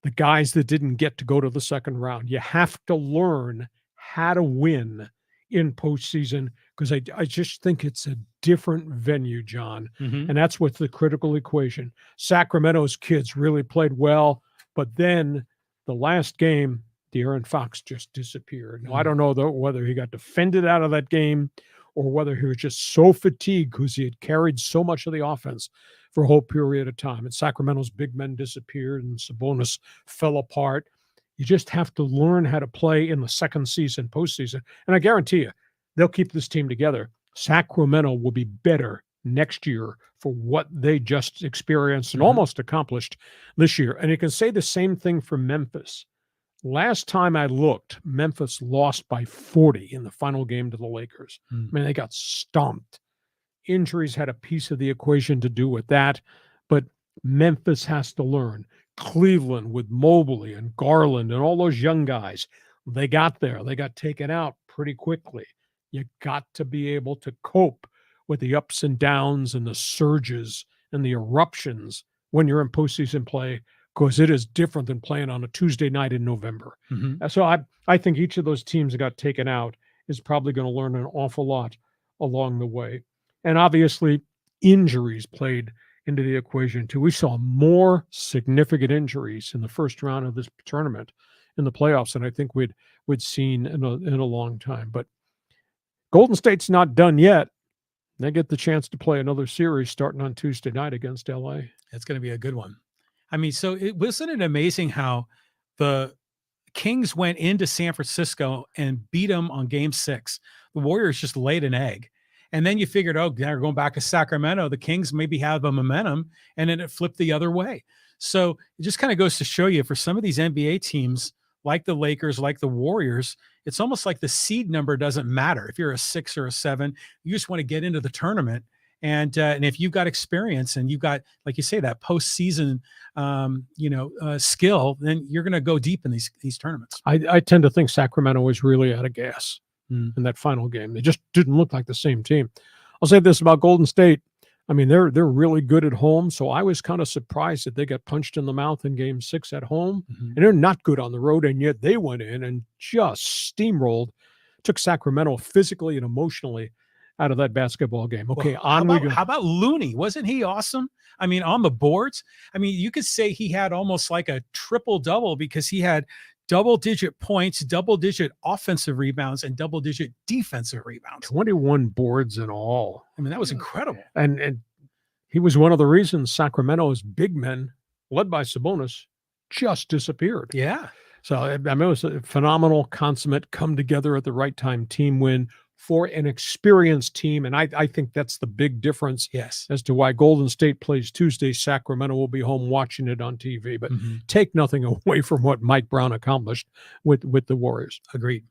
The guys that didn't get to go to the second round. You have to learn how to win in postseason, because I just think it's a different venue, John. And that's what's the critical equation. Sacramento's kids really played well, but then the last game, De'Aaron Fox just disappeared. Now, I don't know whether he got defended out of that game or whether he was just so fatigued because he had carried so much of the offense for a whole period of time. And Sacramento's big men disappeared and Sabonis fell apart. You just have to learn how to play in the second season, postseason. And I guarantee you, they'll keep this team together. Sacramento will be better next year for what they just experienced and almost accomplished this year. And you can say the same thing for Memphis. Last time I looked, Memphis lost by 40 in the final game to the Lakers. I mean, they got stomped. Injuries had a piece of the equation to do with that, but Memphis has to learn. Cleveland with Mobley and Garland and all those young guys, they got there. They got taken out pretty quickly. You got to be able to cope with the ups and downs and the surges and the eruptions when you're in postseason play, because it is different than playing on a Tuesday night in November. So I think each of those teams that got taken out is probably going to learn an awful lot along the way. And obviously, injuries played into the equation too. We saw more significant injuries in the first round of this tournament in the playoffs than I think we'd seen in a long time. But Golden State's not done yet. They get the chance to play another series starting on Tuesday night against LA. It's going to be a good one. I mean, so wasn't it amazing how the Kings went into San Francisco and beat them on Game 6? The Warriors just laid an egg. And then you figured, oh, they're going back to Sacramento. The Kings maybe have a momentum, and then it flipped the other way. So it just kind of goes to show you, for some of these NBA teams, like the Lakers, like the Warriors, it's almost like the seed number doesn't matter. If you're a 6 or a 7, you just want to get into the tournament. And if you've got experience and you've got, like you say, that postseason, skill, then you're going to go deep in these tournaments. I tend to think Sacramento was really out of gas in that final game. They just didn't look like the same team. I'll say this about Golden State. I mean, they're really good at home, so I was kind of surprised that they got punched in the mouth in Game 6 at home, and they're not good on the road, and yet they went in and just steamrolled, took Sacramento physically and emotionally out of that basketball game. Okay, well, how about Looney? Wasn't he awesome? I mean, on the boards, I mean, you could say he had almost like a triple-double, because he had double-digit points, double-digit offensive rebounds, and double-digit defensive rebounds. 21 boards in all. I mean, that was incredible. And he was one of the reasons Sacramento's big men, led by Sabonis, just disappeared. Yeah. So, I mean, it was a phenomenal, consummate, come together at the right time team win for an experienced team. And I think that's the big difference as to why Golden State plays Tuesday. Sacramento will be home watching it on TV. But take nothing away from what Mike Brown accomplished with the Warriors. Agreed.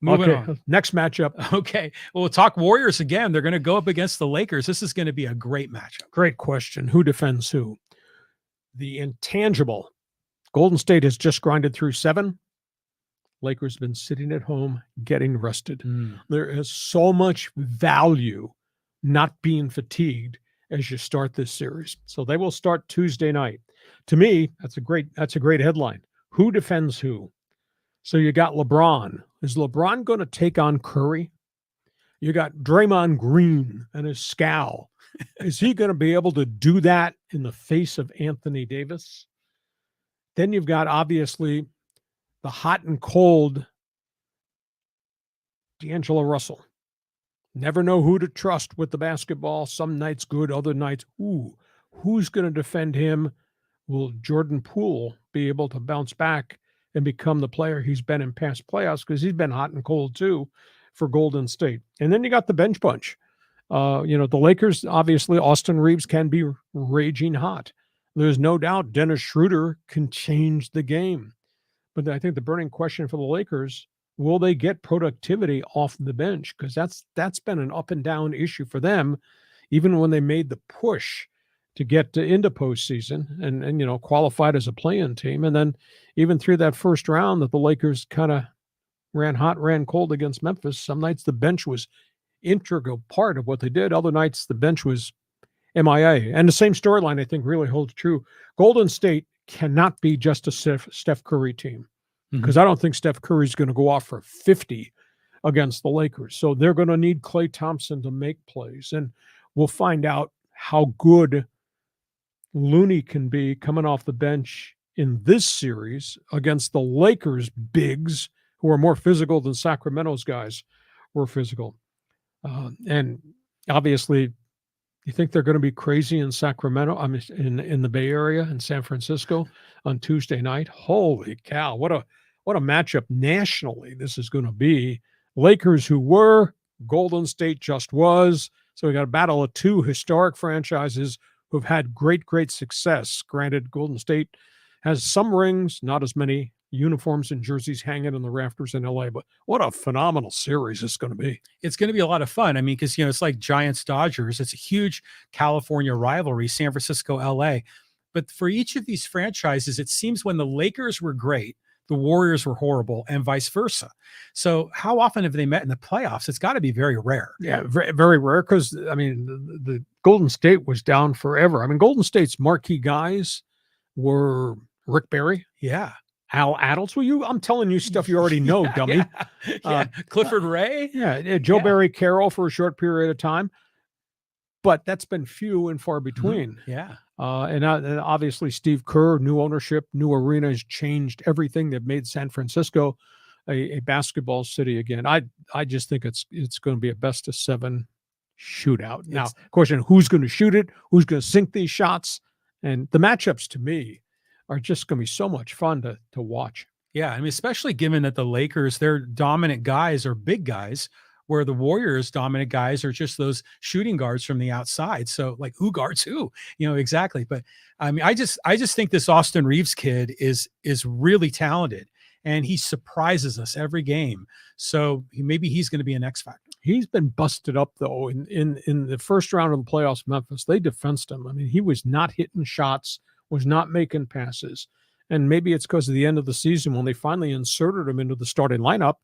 Moving on. Next matchup. Okay. Well, we'll talk Warriors again. They're going to go up against the Lakers. This is going to be a great matchup. Great question. Who defends who? The intangible. Golden State has just grinded through 7. Lakers have been sitting at home getting rested. There is so much value not being fatigued as you start this series. So they will start Tuesday night. To me, that's a great headline. Who defends who? So you got LeBron. Is LeBron going to take on Curry? You got Draymond Green and his scowl. Is he going to be able to do that in the face of Anthony Davis? Then you've got, obviously, the hot and cold D'Angelo Russell. Never know who to trust with the basketball. Some nights good, other nights, who's going to defend him? Will Jordan Poole be able to bounce back and become the player he's been in past playoffs? Because he's been hot and cold too for Golden State. And then you got the bench bunch. The Lakers, obviously, Austin Reeves can be raging hot. There's no doubt Dennis Schroeder can change the game. But I think the burning question for the Lakers, will they get productivity off the bench? Because that's been an up and down issue for them, even when they made the push to get into postseason and qualified as a play-in team. And then even through that first round that the Lakers kind of ran hot, ran cold against Memphis, some nights the bench was integral part of what they did. Other nights the bench was MIA. And the same storyline, I think, really holds true. Golden State cannot be just a Steph Curry team, because I don't think Steph Curry's going to go off for 50 against the Lakers. So they're going to need Klay Thompson to make plays. And we'll find out how good Looney can be coming off the bench in this series against the Lakers bigs, who are more physical than Sacramento's guys were physical. And obviously, you think they're going to be crazy in Sacramento? I mean, in the Bay Area, in San Francisco on Tuesday night. Holy cow! What a matchup nationally this is going to be. Lakers who were, Golden State just was. So we got a battle of two historic franchises who've had great success. Granted, Golden State has some rings, not as many uniforms and jerseys hanging in the rafters in LA, but what a phenomenal series it's going to be. It's going to be a lot of fun. I mean, because, it's like Giants-Dodgers. It's a huge California rivalry, San Francisco, LA. But for each of these franchises, it seems when the Lakers were great, the Warriors were horrible, and vice versa. So how often have they met in the playoffs? It's got to be very rare. Yeah, very, very rare, because, I mean, the Golden State was down forever. I mean, Golden State's marquee guys were Rick Barry. Yeah. Al Adels. I'm telling you stuff you already know, dummy. Clifford Ray. Joe Barry Carroll for a short period of time. But that's been few and far between. And obviously Steve Kerr, new ownership, new arena has changed everything. They've made San Francisco a basketball city again. I just think it's going to be a best of 7 shootout. Now, question, who's going to shoot it? Who's going to sink these shots? And the matchups, to me, are just going to be so much fun to watch. Yeah, I mean, especially given that the Lakers, their dominant guys are big guys, where the Warriors' dominant guys are just those shooting guards from the outside. So, like, who guards who? Exactly. But I mean, I just think this Austin Reeves kid is really talented, and he surprises us every game. So maybe he's going to be an X factor. He's been busted up, though. In the first round of the playoffs, Memphis, they defensed him. I mean, he was not hitting shots, was not making passes. And maybe it's because of the end of the season when they finally inserted him into the starting lineup.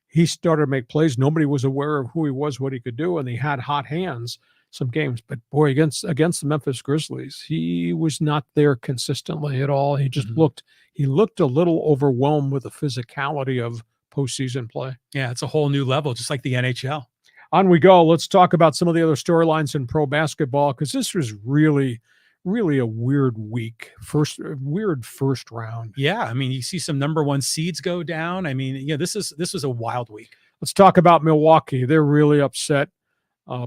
He started to make plays. Nobody was aware of who he was, what he could do, and he had hot hands some games. But boy, against the Memphis Grizzlies, he was not there consistently at all. He just looked a little overwhelmed with the physicality of postseason play. Yeah, it's a whole new level, just like the NHL. On we go. Let's talk about some of the other storylines in pro basketball, because this was really a weird week. Weird first round. Yeah, I mean, you see some number 1 seeds go down. I mean, this was a wild week. Let's talk about Milwaukee. They're really upset,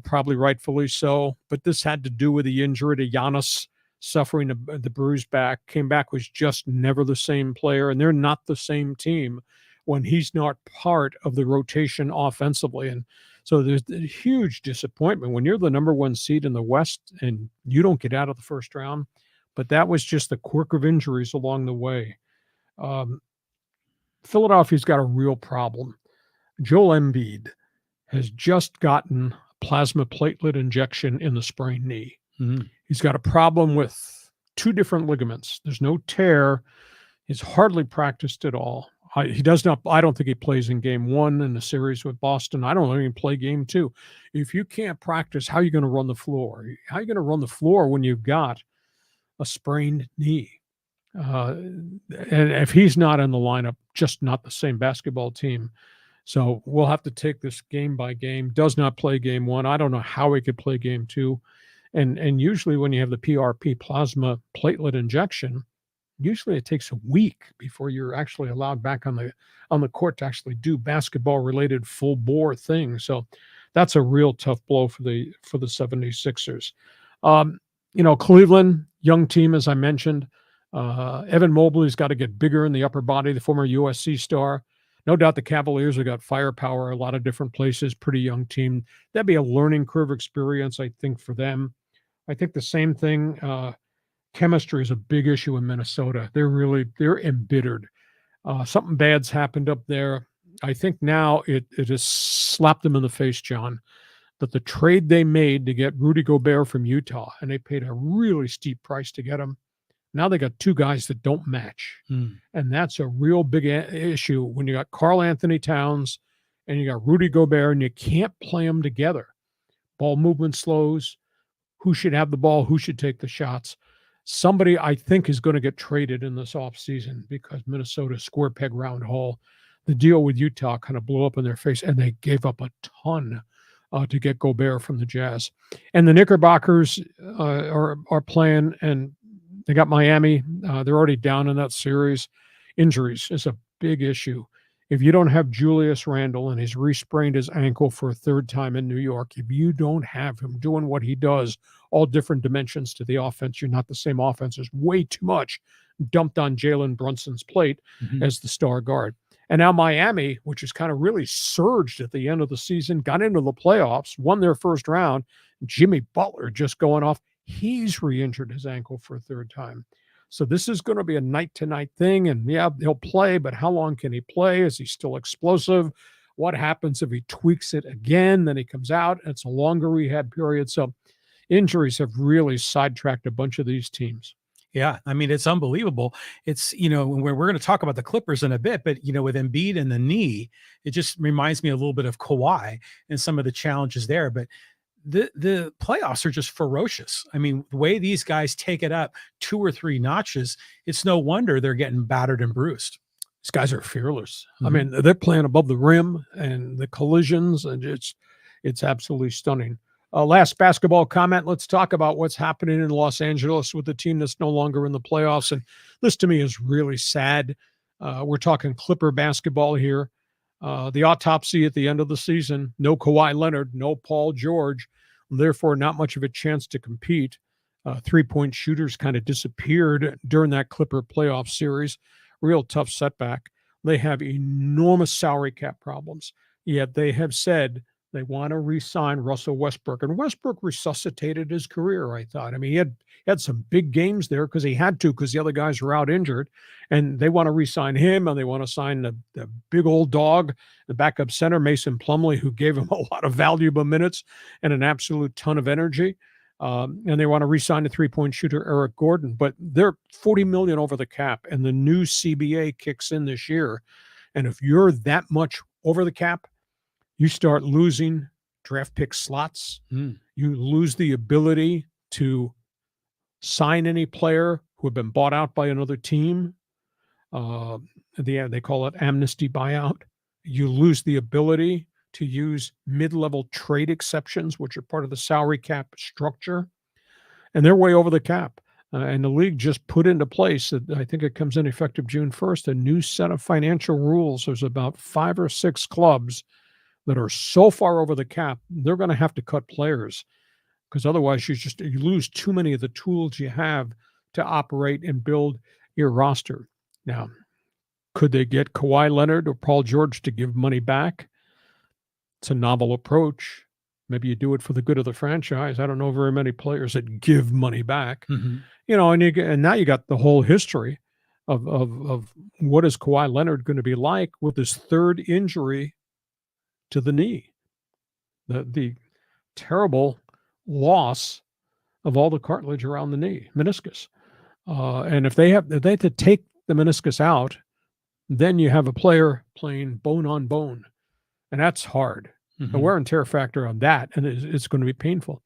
probably rightfully so. But this had to do with the injury to Giannis, suffering the bruised back. Came back, was just never the same player, and they're not the same team when he's not part of the rotation offensively. And so there's a huge disappointment when you're the number 1 seed in the West and you don't get out of the first round. But that was just the quirk of injuries along the way. Philadelphia's got a real problem. Joel Embiid has just gotten plasma platelet injection in the sprained knee. Mm-hmm. He's got a problem with 2 different ligaments. There's no tear. He's hardly practiced at all. He does not. I don't think he plays in game 1 in the series with Boston. I don't even play game 2. If you can't practice, how are you going to run the floor? How are you going to run the floor when you've got a sprained knee? And if he's not in the lineup, just not the same basketball team. So we'll have to take this game by game. Does not play game 1. I don't know how he could play game 2. And usually when you have the PRP plasma platelet injection, usually it takes a week before you're actually allowed back on the court to actually do basketball related full bore things. So that's a real tough blow for the 76ers. Cleveland, young team, as I mentioned. Evan Mobley's got to get bigger in the upper body, the former USC star. No doubt the Cavaliers have got firepower a lot of different places, pretty young team. That'd be a learning curve experience, I think, for them. I think the same thing, chemistry is a big issue in Minnesota. They're embittered. Something bad's happened up there. I think now it has slapped them in the face, John, that the trade they made to get Rudy Gobert from Utah, and they paid a really steep price to get him. Now they got 2 guys that don't match. And that's a real big issue when you got Karl Anthony Towns and you got Rudy Gobert and you can't play them together. Ball movement slows. Who should have the ball? Who should take the shots? Somebody I think is going to get traded in this offseason because Minnesota's square peg round hole. The deal with Utah kind of blew up in their face and they gave up a ton to get Gobert from the Jazz. And the Knickerbockers are playing, and they got Miami. They're already down in that series. Injuries is a big issue. If you don't have Julius Randle and he's re-sprained his ankle for a 3rd time in New York, if you don't have him doing what he does, all different dimensions to the offense, you're not the same offense. There's way too much dumped on Jalen Brunson's plate as the star guard. And now Miami, which has kind of really surged at the end of the season, got into the playoffs, won their first round. Jimmy Butler just going off. He's re-injured his ankle for a 3rd time. So this is going to be a night-to-night thing. And, yeah, he'll play, but how long can he play? Is he still explosive? What happens if he tweaks it again? Then he comes out. It's a longer rehab period. So injuries have really sidetracked a bunch of these teams. Yeah, I mean, it's unbelievable. It's, we're going to talk about the Clippers in a bit, but, with Embiid and the knee, it just reminds me a little bit of Kawhi and some of the challenges there. But the playoffs are just ferocious. I mean, the way these guys take it up 2 or 3 notches, it's no wonder they're getting battered and bruised. These guys are fearless. I mean, they're playing above the rim and the collisions, and it's absolutely stunning. Last basketball comment. Let's talk about what's happening in Los Angeles with the team that's no longer in the playoffs. And this to me is really sad. We're talking Clipper basketball here. The autopsy at the end of the season, no Kawhi Leonard, no Paul George, therefore not much of a chance to compete. 3-point shooters kind of disappeared during that Clipper playoff series. Real tough setback. They have enormous salary cap problems, yet they have said they want to re-sign Russell Westbrook. And Westbrook resuscitated his career, I thought. I mean, he had some big games there because he had to, because the other guys were out injured. And they want to re-sign him, and they want to sign the big old dog, the backup center, Mason Plumlee, who gave him a lot of valuable minutes and an absolute ton of energy. And they want to re-sign the 3-point shooter, Eric Gordon. But they're $40 million over the cap, and the new CBA kicks in this year. And if you're that much over the cap, you start losing draft pick slots. You lose the ability to sign any player who have been bought out by another team. They call it amnesty buyout. You lose the ability to use mid-level trade exceptions, which are part of the salary cap structure. And they're way over the cap. And the league just put into place, I think it comes in effective June 1st, a new set of financial rules. There's about 5 or 6 clubs that are so far over the cap, they're going to have to cut players, because otherwise you lose too many of the tools you have to operate and build your roster. Now, could they get Kawhi Leonard or Paul George to give money back? It's a novel approach. Maybe you do it for the good of the franchise. I don't know very many players that give money back. And now you got the whole history of what is Kawhi Leonard going to be like with his 3rd injury to the knee. The terrible loss of all the cartilage around the knee, meniscus. And if they have to take the meniscus out, then you have a player playing bone on bone, and that's hard. The wear and tear factor on that, and it's going to be painful.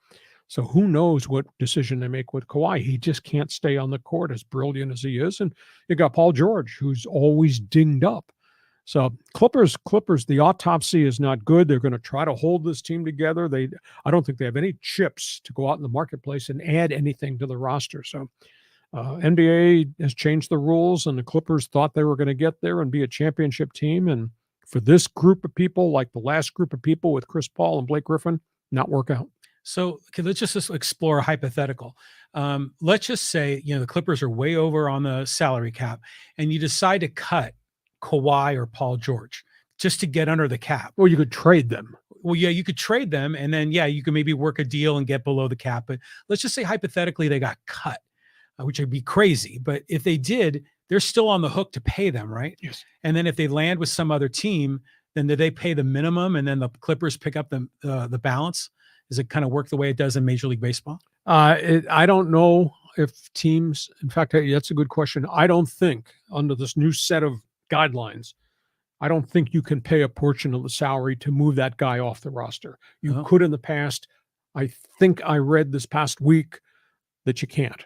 So who knows what decision they make with Kawhi? He just can't stay on the court, as brilliant as he is. And you got Paul George, who's always dinged up. So Clippers, the autopsy is not good. They're going to try to hold this team together. I don't think they have any chips to go out in the marketplace and add anything to the roster. So NBA has changed the rules, and the Clippers thought they were going to get there and be a championship team. And for this group of people, like the last group of people with Chris Paul and Blake Griffin, not work out. So let's just explore a hypothetical. Let's just say, the Clippers are way over on the salary cap, and you decide to cut Kawhi or Paul George just to get under the cap. Well, you could trade them. Well, yeah, you could trade them, and then, you could maybe work a deal and get below the cap. But let's just say hypothetically they got cut, which would be crazy. But if they did, they're still on the hook to pay them, right? Yes. And then if they land with some other team, then do they pay the minimum, and then the Clippers pick up the balance? Does it kind of work the way it does in Major League Baseball? I don't know if teams, in fact, that's a good question. I don't think under this new set of guidelines, I don't think you can pay a portion of the salary to move that guy off the roster. You could in the past. I think I read this past week that you can't.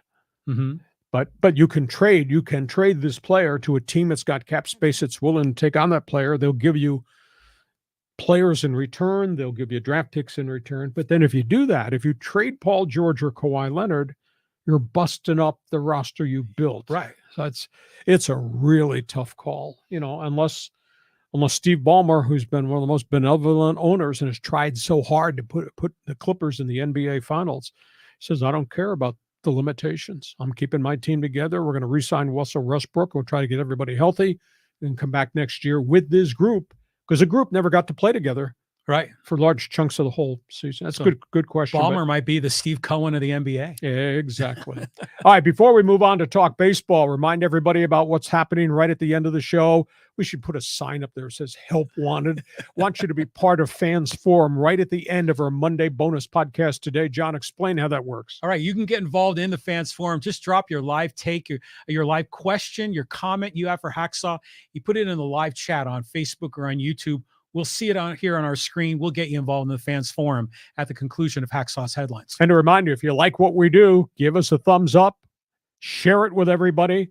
But you can trade. You can trade this player to a team that's got cap space that's willing to take on that player. They'll give you players in return. They'll give you draft picks in return. But then if you do that, if you trade Paul George or Kawhi Leonard, you're busting up the roster you built. Right. So it's a really tough call, unless Steve Ballmer, who's been one of the most benevolent owners and has tried so hard to put the Clippers in the NBA Finals, says, I don't care about the limitations. I'm keeping my team together. We're going to re-sign Russell Westbrook. We'll try to get everybody healthy and come back next year with this group, because the group never got to play together, right, for large chunks of the whole season. That's a good question. Ballmer might be the Steve Cohen of the NBA. Yeah, exactly. All right, before we move on to talk baseball, remind everybody about what's happening right at the end of the show. We should put a sign up there that says help wanted. Want you to be part of Fans Forum right at the end of our Monday bonus podcast today. John, explain how that works. All right, you can get involved in the Fans Forum. Just drop your live take, your live question, your comment you have for Hacksaw. You put it in the live chat on Facebook or on YouTube. We'll see it on here on our screen. We'll get you involved in the Fans Forum at the conclusion of Hacksaw's headlines. And to remind you, if you like what we do, give us a thumbs up, share it with everybody.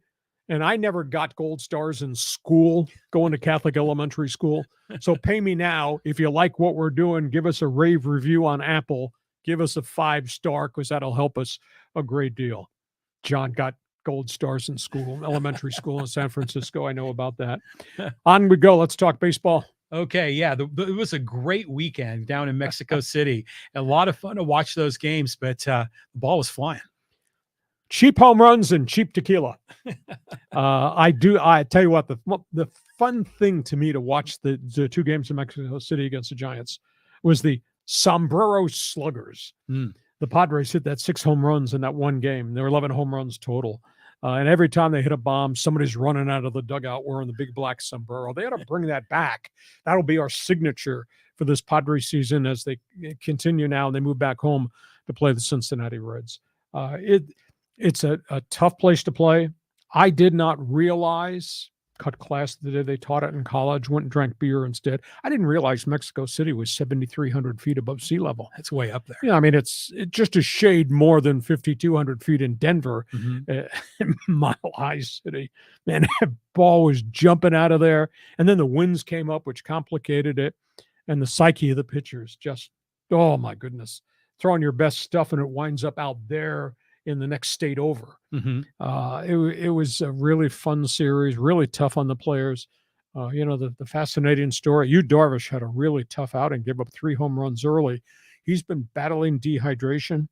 And I never got gold stars in school, going to Catholic elementary school. So pay me now. If you like what we're doing, give us a rave review on Apple. Give us a 5-star, because that'll help us a great deal. John got gold stars in school, elementary school in San Francisco. I know about that. On we go. Let's talk baseball. Okay, yeah, it was a great weekend down in Mexico City. A lot of fun to watch those games, but the ball was flying. Cheap home runs and cheap tequila. I tell you what, the fun thing to me to watch the 2 games in Mexico City against the Giants was the Sombrero Sluggers. The Padres hit that 6 home runs in that one game. There were 11 home runs total. And every time they hit a bomb, somebody's running out of the dugout wearing the big black sombrero. They ought to bring that back. That'll be our signature for this Padres season as they continue now and they move back home to play the Cincinnati Reds. It's a tough place to play. I did not realize, cut class the day they taught it in college, went and drank beer instead. I didn't realize Mexico City was 7,300 feet above sea level. That's way up there. Yeah, I mean, it's just a shade more than 5,200 feet in Denver, Mile High City. Man, that ball was jumping out of there. And then the winds came up, which complicated it. And the psyche of the pitchers just, oh my goodness, throwing your best stuff and it winds up out there in the next state over. It was a really fun series, really tough on the players. The fascinating story, Yu Darvish had a really tough outing, gave up 3 home runs early. He's been battling dehydration,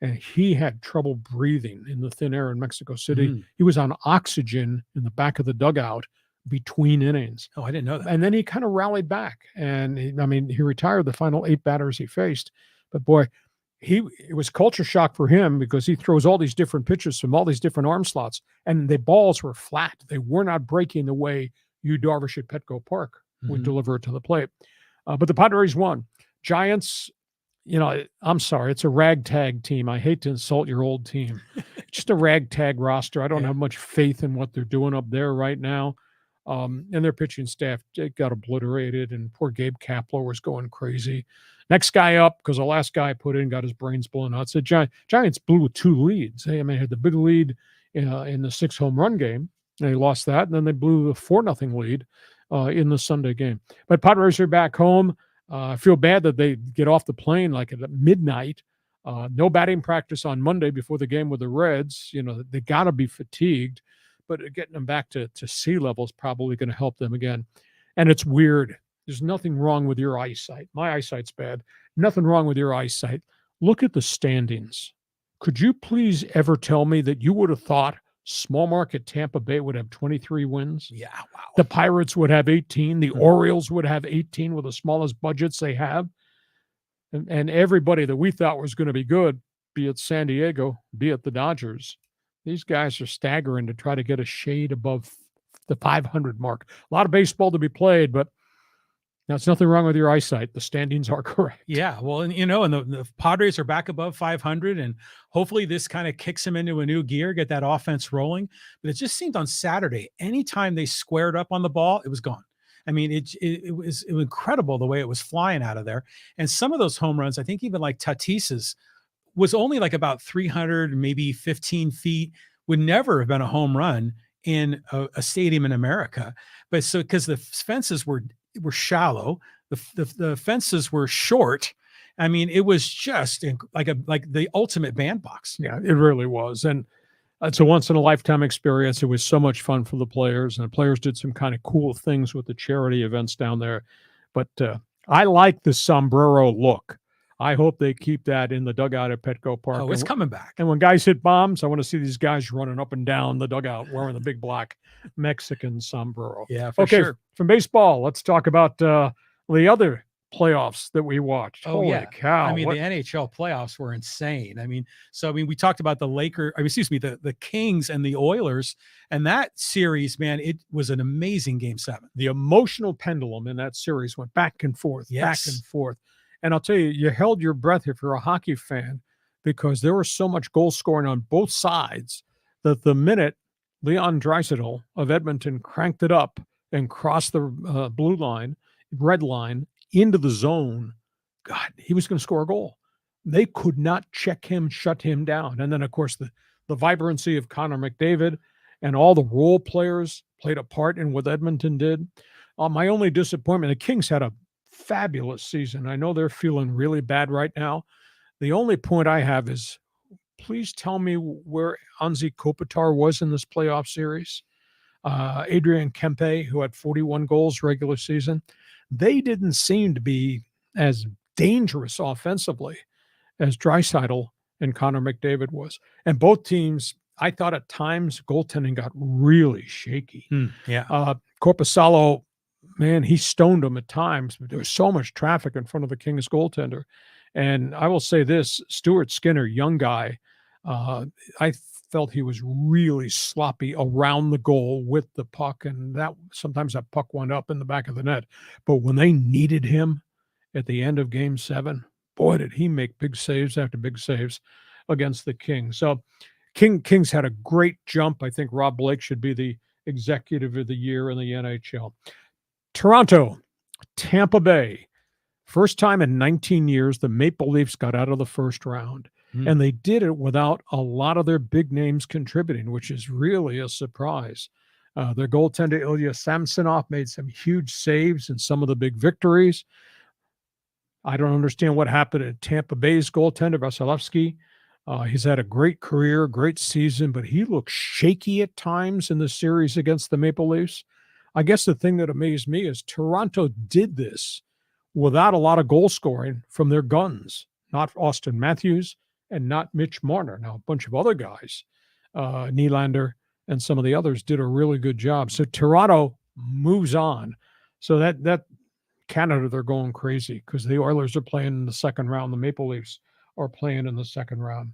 and he had trouble breathing in the thin air in Mexico City. He was on oxygen in the back of the dugout between innings. Oh, I didn't know that. And then he kind of rallied back, and he retired the final 8 batters he faced. But boy, it was culture shock for him because he throws all these different pitches from all these different arm slots, and the balls were flat. They were not breaking the way Yu Darvish at Petco Park would deliver it to the plate. But the Padres won. Giants, I'm sorry, it's a ragtag team. I hate to insult your old team. Just a ragtag roster. I don't have much faith in what they're doing up there right now. And their pitching staff got obliterated, and poor Gabe Kapler was going crazy. Next guy up, because the last guy I put in got his brains blown out. So Giants blew 2 leads. They had the big lead in the 6 home run game. And they lost that, and then they blew the 4-0 lead in the Sunday game. But Padres are back home. I feel bad that they get off the plane like at midnight. No batting practice on Monday before the game with the Reds. They got to be fatigued, but getting them back to sea level is probably going to help them again. And it's weird. There's nothing wrong with your eyesight. My eyesight's bad. Nothing wrong with your eyesight. Look at the standings. Could you please ever tell me that you would have thought small market Tampa Bay would have 23 wins? Yeah, wow. The Pirates would have 18. The Orioles would have 18 with the smallest budgets they have. And everybody that we thought was going to be good, be it San Diego, be it the Dodgers, these guys are staggering to try to get a shade above the 500 mark. A lot of baseball to be played, but there's nothing wrong with your eyesight. The standings are correct. Yeah, well, and the Padres are back above 500, and hopefully this kind of kicks them into a new gear, get that offense rolling. But it just seemed on Saturday, anytime they squared up on the ball, it was gone. I mean, it was incredible the way it was flying out of there. And some of those home runs, I think even like Tatis's, was only like about 300, maybe 15 feet, would never have been a home run in a stadium in America. But so because the fences were shallow, the fences were short. I mean, it was just like the ultimate bandbox. Yeah, it really was. And it's a once in a lifetime experience. It was so much fun for the players, and the players did some kind of cool things with the charity events down there. But I like the sombrero look. I hope they keep that in the dugout at Petco Park. Oh, it's coming back. And when guys hit bombs, I want to see these guys running up and down the dugout wearing the big black Mexican sombrero. Yeah, for sure. From baseball, let's talk about the other playoffs that we watched. Oh, Holy cow. I mean, the NHL playoffs were insane. I mean, we talked about the Kings and the Oilers, and that series, man, it was an amazing Game 7. The emotional pendulum in that series went back and forth, back and forth. And I'll tell you, you held your breath if you're a hockey fan, because there was so much goal scoring on both sides that the minute Leon Draisaitl of Edmonton cranked it up and crossed the red line into the zone, God, he was going to score a goal. They could not check him, shut him down. And then, of course, the vibrancy of Connor McDavid and all the role players played a part in what Edmonton did. My only disappointment, the Kings had a fabulous season. I know they're feeling really bad right now. The only point I have is, please tell me where Anze Kopitar was in this playoff series. Adrian Kempe, who had 41 goals regular season, they didn't seem to be as dangerous offensively as Draisaitl and Connor McDavid was. And both teams, I thought at times, goaltending got really shaky. Korpisalo, man, he stoned him at times, but there was so much traffic in front of the Kings goaltender. And I will say this, Stuart Skinner, young guy, I felt he was really sloppy around the goal with the puck, and that sometimes that puck went up in the back of the net. But when they needed him at the end of Game 7, boy, did he make big saves after big saves against the Kings. So Kings had a great jump. I think Rob Blake should be the executive of the year in the NHL. Toronto, Tampa Bay. First time in 19 years, the Maple Leafs got out of the first round. And they did it without a lot of their big names contributing, which is really a surprise. Their goaltender, Ilya Samsonov, made some huge saves in some of the big victories. I don't understand what happened at Tampa Bay's goaltender, Vasilevsky. He's had a great career, great season, but he looked shaky at times in the series against the Maple Leafs. I guess the thing that amazed me is Toronto did this without a lot of goal scoring from their guns, not Austin Matthews and not Mitch Marner. Now, a bunch of other guys, Nylander and some of the others, did a really good job. So Toronto moves on. So that Canada, they're going crazy because the Oilers are playing in the second round. The Maple Leafs are playing in the second round.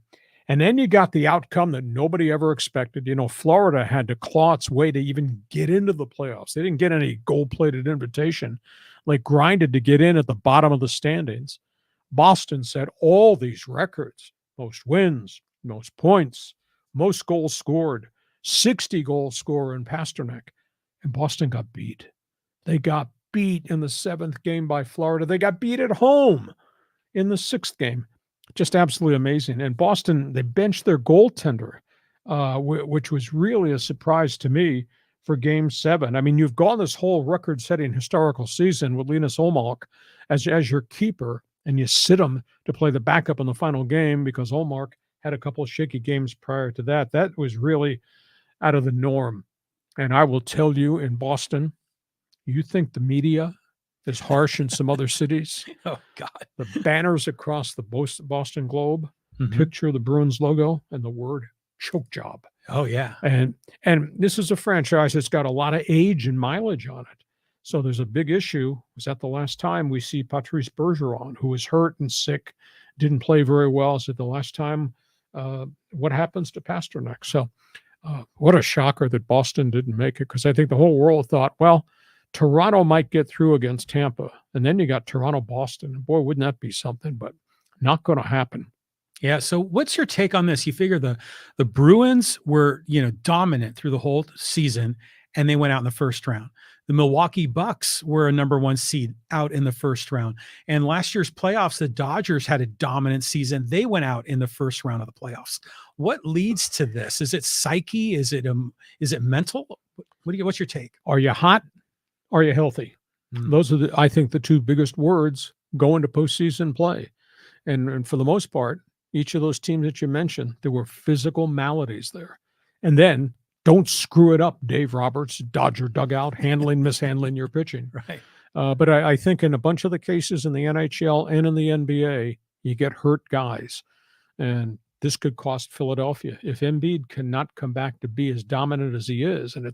And then you got the outcome that nobody ever expected. You know, Florida had to claw its way to even get into the playoffs. They didn't get any gold-plated invitation. like grinded to get in at the bottom of the standings. Boston set all these records: most wins, most points, most goals scored, 60 goals scorer in Pasternak. And Boston got beat. They got beat in the 7th game by Florida. They got beat at home in the 6th game. Just absolutely amazing. And Boston, they benched their goaltender, which was really a surprise to me for Game 7. I mean, you've gone this whole record-setting historical season with Linus Ullmark as your keeper, and you sit him to play the backup in the final game because Ullmark had a couple of shaky games prior to that. That was really out of the norm. And I will tell you, in Boston, you think the media is harsh in some other cities? Oh, God. The banners across the Boston Globe picture the Bruins logo and the word choke job. Oh, yeah. And this is a franchise that's got a lot of age and mileage on it. So there's a big issue. Was that the last time we see Patrice Bergeron, who was hurt and sick, didn't play very well? Is it the last time? What happens to Pasternak? So what a shocker that Boston didn't make it, because I think the whole world thought, well, Toronto might get through against Tampa. And then you got Toronto-Boston. Boy, wouldn't that be something, but not going to happen. Yeah. So what's your take on this? You figure the Bruins were, dominant through the whole season, and they went out in the first round. The Milwaukee Bucks were a number 1 seed out in the first round. And last year's playoffs, the Dodgers had a dominant season. They went out in the first round of the playoffs. What leads to this? Is it psyche? Is it mental? What's your take? Are you hot? Are you healthy? Those are, I think, the 2 biggest words going to postseason play. And for the most part, each of those teams that you mentioned, there were physical maladies there. And then don't screw it up, Dave Roberts, Dodger dugout, mishandling your pitching. Right. But I think in a bunch of the cases in the NHL and in the NBA, you get hurt guys. And this could cost Philadelphia. If Embiid cannot come back to be as dominant as he is, and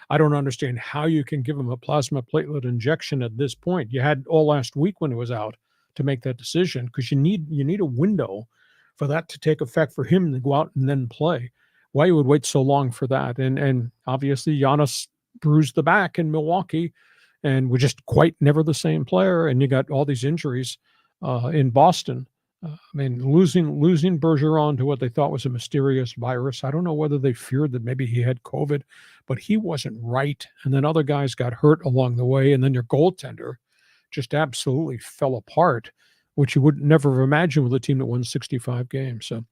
I don't understand how you can give him a plasma platelet injection at this point. You had all last week when it was out to make that decision, because you need a window for that to take effect for him to go out and then play. Why you would wait so long for that? And obviously Giannis bruised the back in Milwaukee and was just quite never the same player. And you got all these injuries in Boston. I mean, losing Bergeron to what they thought was a mysterious virus. I don't know whether they feared that maybe he had COVID, but he wasn't right. And then other guys got hurt along the way. And then your goaltender just absolutely fell apart, which you would never have imagined with a team that won 65 games. So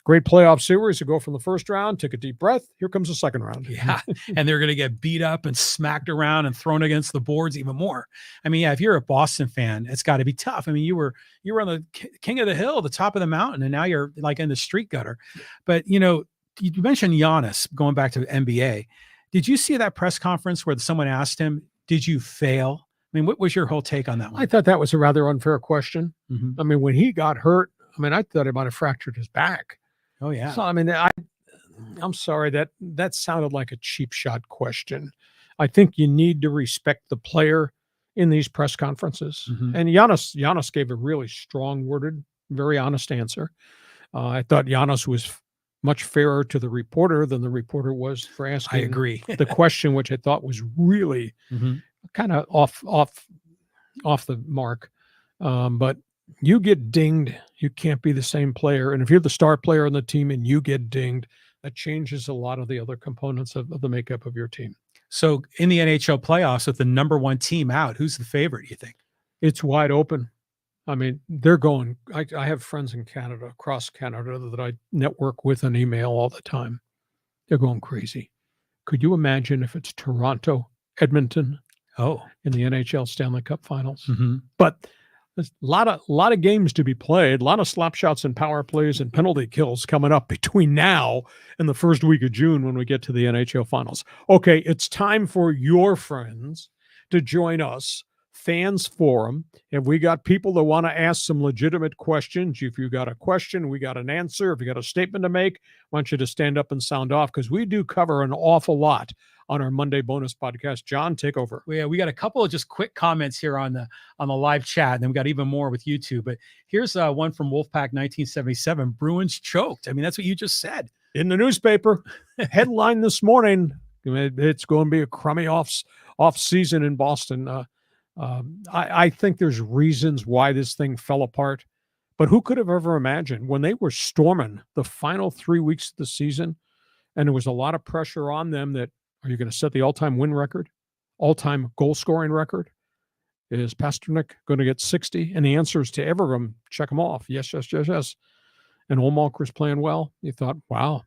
great playoff series. You go from the first round, take a deep breath. Here comes the second round. Yeah. And they're going to get beat up and smacked around and thrown against the boards even more. I mean, yeah, if you're a Boston fan, it's got to be tough. I mean, you were on the king of the hill, the top of the mountain, and now you're like in the street gutter. But, you mentioned Giannis going back to the NBA. Did you see that press conference where someone asked him, did you fail? I mean, what was your whole take on that one? I thought that was a rather unfair question. Mm-hmm. I mean, when he got hurt, I thought he might have fractured his back. Oh, yeah. So, I'm sorry, that sounded like a cheap shot question. I think you need to respect the player in these press conferences. Mm-hmm. And Giannis gave a really strong-worded, very honest answer. I thought Giannis was much fairer to the reporter than the reporter was for asking I agree. the question, which I thought was really kind of off the mark. But you get dinged, you can't be the same player. And if you're the star player on the team and you get dinged, that changes a lot of the other components of the makeup of your team. So in the NHL playoffs, with the number 1 team out, who's the favorite, you think? It's wide open. I mean, they're going, I have friends in Canada, across Canada, that I network with on email all the time. They're going crazy. Could you imagine if it's Toronto, Edmonton, in the NHL Stanley Cup Finals? Mm-hmm. But there's a lot of games to be played, a lot of slap shots and power plays and penalty kills coming up between now and the first week of June when we get to the NHL Finals. Okay, it's time for your friends to join us, Fans Forum. And we got people that want to ask some legitimate questions. If you got a question, we got an answer. If you got a statement to make, I want you to stand up and sound off, because we do cover an awful lot on our Monday bonus podcast. John, take over. Yeah, we got a couple of just quick comments here on the live chat, and then we got even more with YouTube. But here's one from Wolfpack 1977. Bruins choked. I mean, that's what you just said in the newspaper. Headline this morning. It's going to be a crummy off season in Boston. I think there's reasons why this thing fell apart, but who could have ever imagined when they were storming the final 3 weeks of the season, and there was a lot of pressure on them that, are you going to set the all-time win record, all-time goal-scoring record? Is Pasternak going to get 60? And the answers to every of them, check them off. Yes, yes, yes, yes. And Olmarker's playing well. You thought, wow,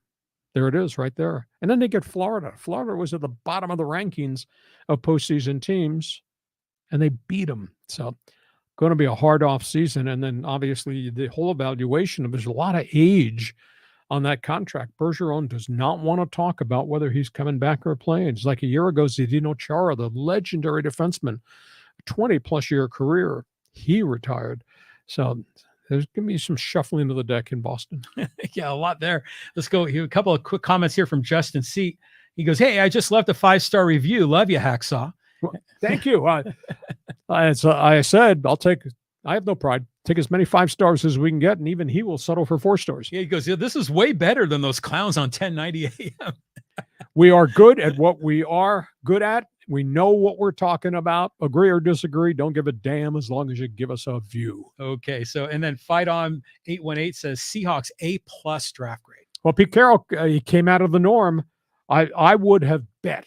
there it is right there. And then they get Florida. Florida was at the bottom of the rankings of postseason teams, and they beat them. So going to be a hard off season. And then obviously the whole evaluation of, there's a lot of age on that contract. Bergeron does not want to talk about whether he's coming back or playing. It's like a year ago, Zdeno Chara, the legendary defenseman, 20-plus year career, he retired. So there's going to be some shuffling of the deck in Boston. Yeah, a lot there. Let's go. A couple of quick comments here from Justin C. He goes, hey, I just left a 5-star review. Love you, Hacksaw. Well, thank you. I said, I have no pride. Take as many 5 stars as we can get, and even he will settle for 4 stars. Yeah, he goes, yeah, this is way better than those clowns on 1090 AM. We are good at what we are good at. We know what we're talking about. Agree or disagree, don't give a damn as long as you give us a view. Okay, so, and then Fight On 818 says Seahawks A+ draft grade. Well, Pete Carroll, he came out of the norm. I would have bet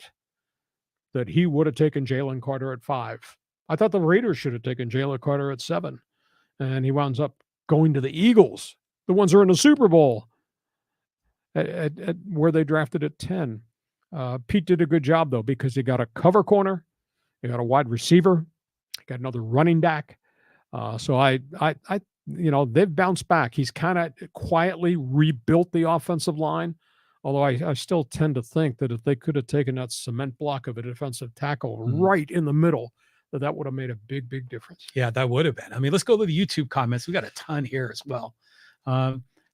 that he would have taken Jalen Carter at 5. I thought the Raiders should have taken Jalen Carter at 7. And he winds up going to the Eagles, the ones who are in the Super Bowl, at where they drafted at 10. Pete did a good job, though, because he got a cover corner, he got a wide receiver, he got another running back. So I they've bounced back. He's kind of quietly rebuilt the offensive line, although I still tend to think that if they could have taken that cement block of a defensive tackle right in the middle, that would have made a big, big difference. Yeah, that would have been. I mean, let's go to the YouTube comments. We got a ton here as well.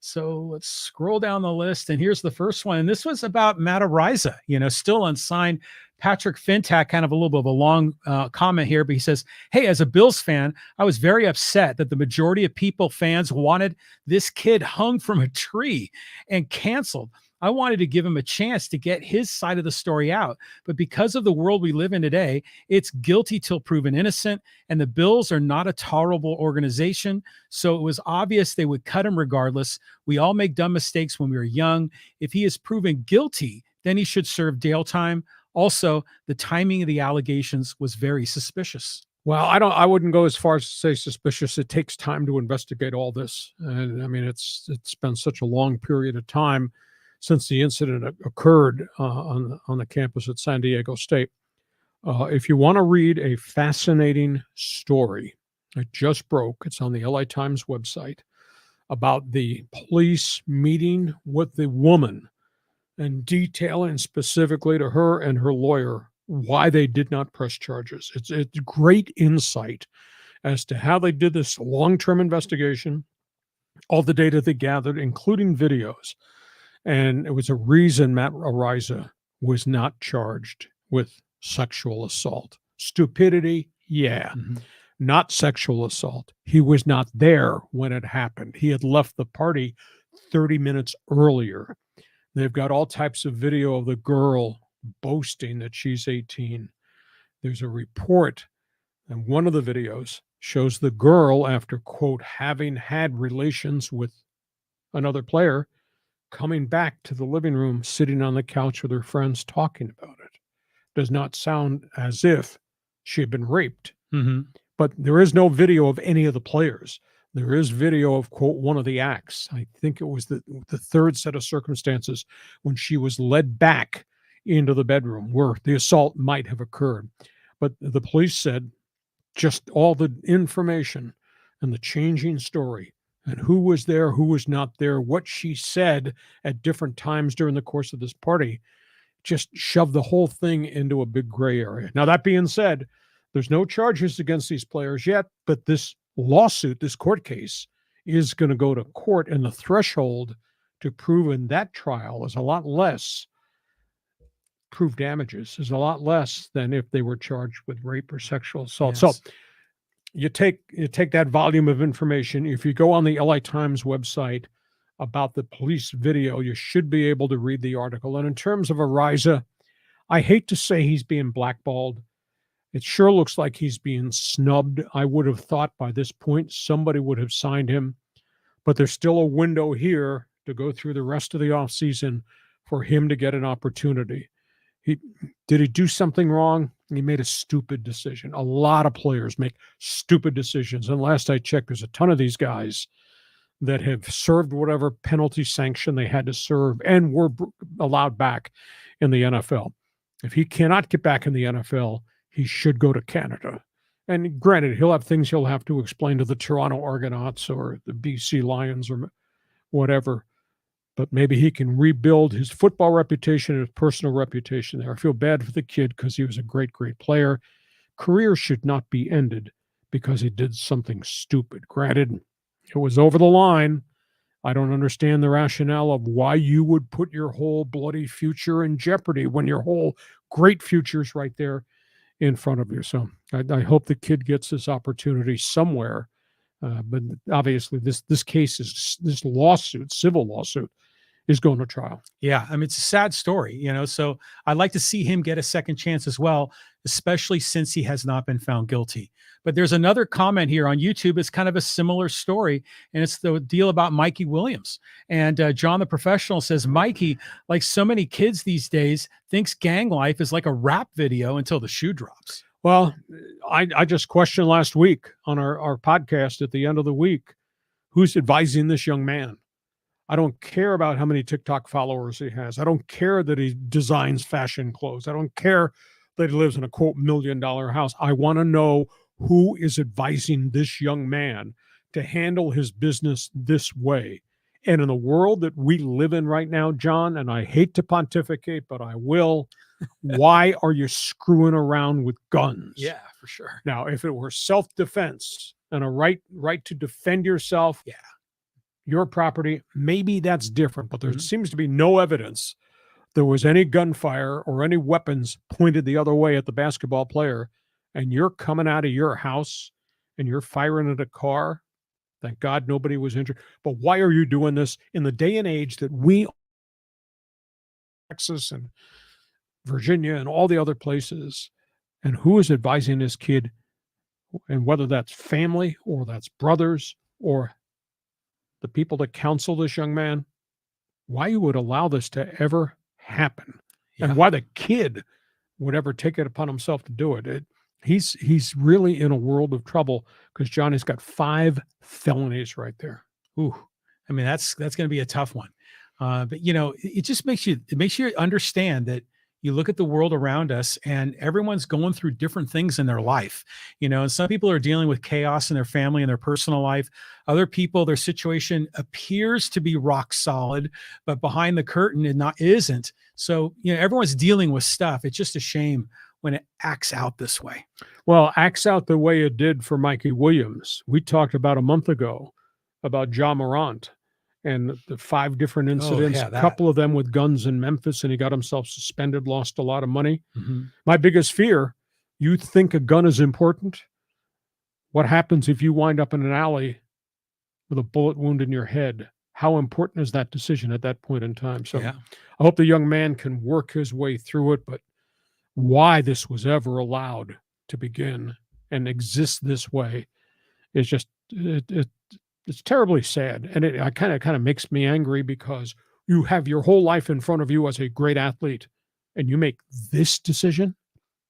So let's scroll down the list. And here's the first one. And this was about Matt Ariza, still unsigned. Patrick Fintak, kind of a little bit of a long comment here, but he says, hey, as a Bills fan, I was very upset that the majority of fans wanted this kid hung from a tree and canceled. I wanted to give him a chance to get his side of the story out. But because of the world we live in today, it's guilty till proven innocent. And the Bills are not a tolerable organization. So it was obvious they would cut him regardless. We all make dumb mistakes when we were young. If he is proven guilty, then he should serve jail time. Also, the timing of the allegations was very suspicious. Well, I wouldn't go as far as to say suspicious. It takes time to investigate all this. And I mean, it's been such a long period of time since the incident occurred on the campus at San Diego State. If you want to read a fascinating story, it just broke. It's on the LA Times website about the police meeting with the woman and detailing specifically to her and her lawyer why they did not press charges. It's great insight as to how they did this long-term investigation, all the data they gathered, including videos. And it was a reason Matt Ariza was not charged with sexual assault. Stupidity, yeah. Mm-hmm. Not sexual assault. He was not there when it happened. He had left the party 30 minutes earlier. They've got all types of video of the girl boasting that she's 18. There's a report, and one of the videos shows the girl, after, quote, having had relations with another player, coming back to the living room, sitting on the couch with her friends talking about it. Does not sound as if she had been raped. Mm-hmm. But there is no video of any of the players. There is video of, quote, one of the acts. I think it was the third set of circumstances when she was led back into the bedroom where the assault might have occurred. But the police said just all the information and the changing story and who was there, who was not there, what she said at different times during the course of this party, just shoved the whole thing into a big gray area. Now, that being said, there's no charges against these players yet, but this lawsuit, this court case, is going to go to court, and the threshold to prove in that trial is a lot less. Prove damages is a lot less than if they were charged with rape or sexual assault. Yes. So you take that volume of information. If you go on the LA Times website about the police video, you should be able to read the article. And in terms of Ariza, I hate to say he's being blackballed. It sure looks like he's being snubbed. I would have thought by this point somebody would have signed him, but there's still a window here to go through the rest of the offseason for him to get an opportunity. Did he do something wrong? He made a stupid decision. A lot of players make stupid decisions. And last I checked, there's a ton of these guys that have served whatever penalty sanction they had to serve and were allowed back in the NFL. If he cannot get back in the NFL, he should go to Canada. And granted, he'll have things he'll have to explain to the Toronto Argonauts or the BC Lions or whatever. But maybe he can rebuild his football reputation and his personal reputation there. I feel bad for the kid because he was a great, great player. Career should not be ended because he did something stupid. Granted, it was over the line. I don't understand the rationale of why you would put your whole bloody future in jeopardy when your whole great future is right there in front of you. So I hope the kid gets this opportunity somewhere. But obviously, this case is this lawsuit, civil lawsuit, is going to trial. Yeah, I mean, it's a sad story, so I'd like to see him get a second chance as well, especially since he has not been found guilty. But there's another comment here on YouTube. It's kind of a similar story, and it's the deal about Mikey Williams. And John the Professional says, Mikey, like so many kids these days, thinks gang life is like a rap video until the shoe drops. Well, I just questioned last week on our podcast at the end of the week, who's advising this young man? I don't care about how many TikTok followers he has. I don't care that he designs fashion clothes. I don't care that he lives in a, quote, $1 million house. I want to know who is advising this young man to handle his business this way. And in the world that we live in right now, John, and I hate to pontificate, but I will, why are you screwing around with guns? Yeah, for sure. Now, if it were self-defense and a right to defend yourself, yeah, your property, maybe that's different, but there seems to be no evidence there was any gunfire or any weapons pointed the other way at the basketball player, and you're coming out of your house and you're firing at a car. Thank God nobody was injured. But why are you doing this in the day and age that we, Texas and Virginia and all the other places, and who is advising this kid, and whether that's family or that's brothers or the people that counsel this young man, why you would allow this to ever happen, and why the kid would ever take it upon himself to do it. He's really in a world of trouble because Johnny's got 5 felonies right there. Ooh, I mean, that's going to be a tough one. But it just makes you understand that you look at the world around us and everyone's going through different things in their life, and some people are dealing with chaos in their family and their personal life. Other people, their situation appears to be rock solid, but behind the curtain it isn't. So, everyone's dealing with stuff. It's just a shame when it acts out this way. Well, acts out the way it did for Mikey Williams. We talked about a month ago about Ja Morant and the 5 different incidents, a couple of them with guns in Memphis, and he got himself suspended, lost a lot of money. My biggest fear, you think a gun is important? What happens if you wind up in an alley with a bullet wound in your head? How important is that decision at that point in time? So I hope the young man can work his way through it, but why this was ever allowed to begin and exist this way is just, it's terribly sad. And it kind of makes me angry because you have your whole life in front of you as a great athlete and you make this decision.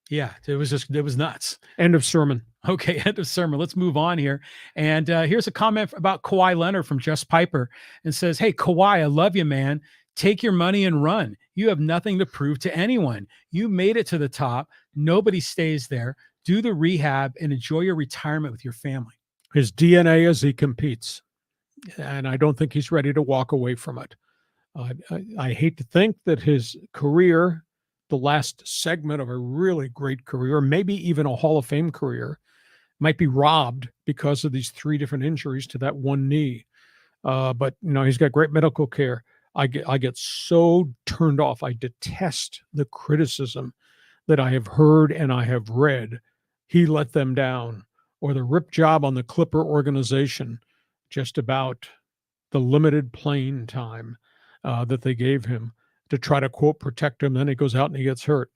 Yeah, it was nuts. End of sermon. Okay, end of sermon. Let's move on here. And here's a comment about Kawhi Leonard from Just Piper and says, hey, Kawhi, I love you, man. Take your money and run. You have nothing to prove to anyone. You made it to the top. Nobody stays there. Do the rehab and enjoy your retirement with your family. His DNA is he competes, and I don't think he's ready to walk away from it. I hate to think that his career, the last segment of a really great career, maybe even a Hall of Fame career, might be robbed because of these 3 different injuries to that one knee. But he's got great medical care. I get so turned off. I detest the criticism that I have heard and I have read. He let them down, or the rip job on the Clipper organization just about the limited playing time that they gave him to try to, quote, protect him. Then he goes out and he gets hurt.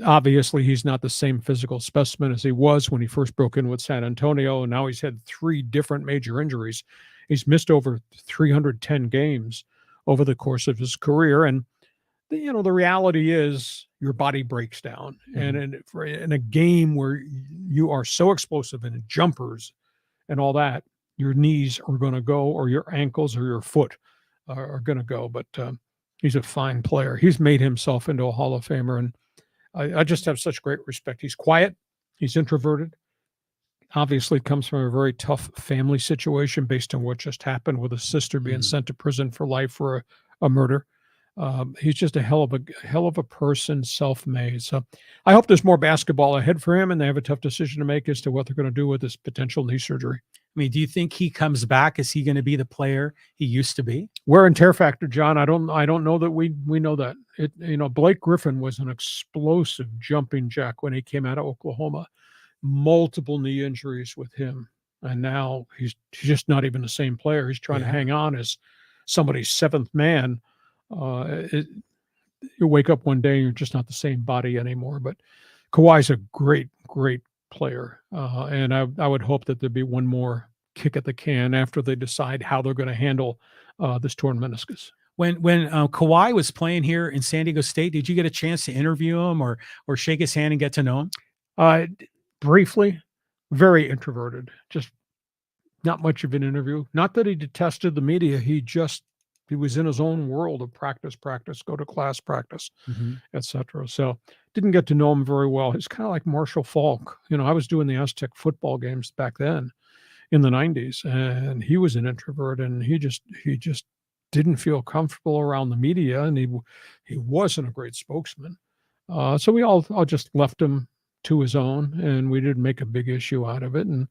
Obviously, he's not the same physical specimen as he was when he first broke in with San Antonio, and now he's had 3 different major injuries. He's missed over 310 games over the course of his career, and the reality is your body breaks down. And in a game where you are so explosive and jumpers and all that, your knees are going to go, or your ankles or your foot are going to go. But he's a fine player. He's made himself into a Hall of Famer, and I just have such great respect. He's quiet. He's introverted. Obviously comes from a very tough family situation based on what just happened with his sister being sent to prison for life for a murder. He's just a hell of a person, self-made. So I hope there's more basketball ahead for him, and they have a tough decision to make as to what they're going to do with this potential knee surgery. I mean, do you think he comes back? Is he going to be the player he used to be? Wear and tear factor, John. I don't know that we know that. Blake Griffin was an explosive jumping jack when he came out of Oklahoma. Multiple knee injuries with him, and now he's just not even the same player. He's trying to hang on as somebody's 7th man. You wake up one day and you're just not the same body anymore. But Kawhi's a great player, and I would hope that there'd be one more kick at the can after they decide how they're going to handle this torn meniscus. When Kawhi was playing here in San Diego State, did you get a chance to interview him or shake his hand and get to know him? Briefly, very introverted, just not much of an interview. Not that he detested the media. He was in his own world of practice, go to class, practice, etc. So didn't get to know him very well. He's kind of like Marshall Faulk. I was doing the Aztec football games back then in the 90s, and he was an introvert, and he just didn't feel comfortable around the media, and he wasn't a great spokesman. So we all just left him to his own, and we didn't make a big issue out of it. And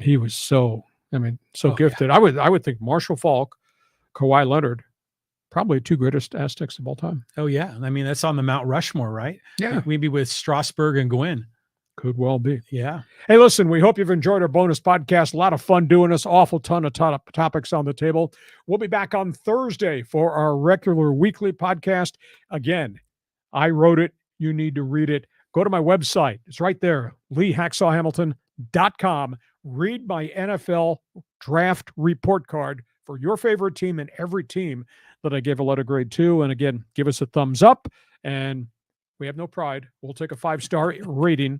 he was so gifted. Yeah. I would think Marshall Faulk, Kawhi Leonard, probably 2 greatest Aztecs of all time. Oh yeah. I mean, that's on the Mount Rushmore, right? Yeah. Maybe with Strasburg and Gwynn. Could well be. Yeah. Hey, listen, we hope you've enjoyed our bonus podcast. A lot of fun doing this. Awful ton of topics on the table. We'll be back on Thursday for our regular weekly podcast. Again, I wrote it. You need to read it. Go to my website. It's right there, LeeHacksawHamilton.com. Read my NFL draft report card for your favorite team and every team that I gave a letter grade to. And again, give us a thumbs up. And we have no pride. We'll take a 5-star rating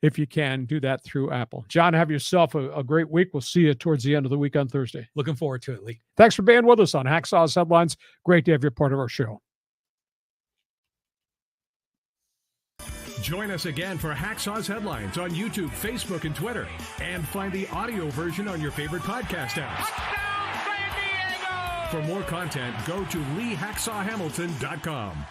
if you can. Do that through Apple. John, have yourself a great week. We'll see you towards the end of the week on Thursday. Looking forward to it, Lee. Thanks for being with us on Hacksaw's Headlines. Great to have you part of our show. Join us again for Hacksaw's Headlines on YouTube, Facebook, and Twitter. And find the audio version on your favorite podcast apps. For more content, go to LeeHacksawHamilton.com.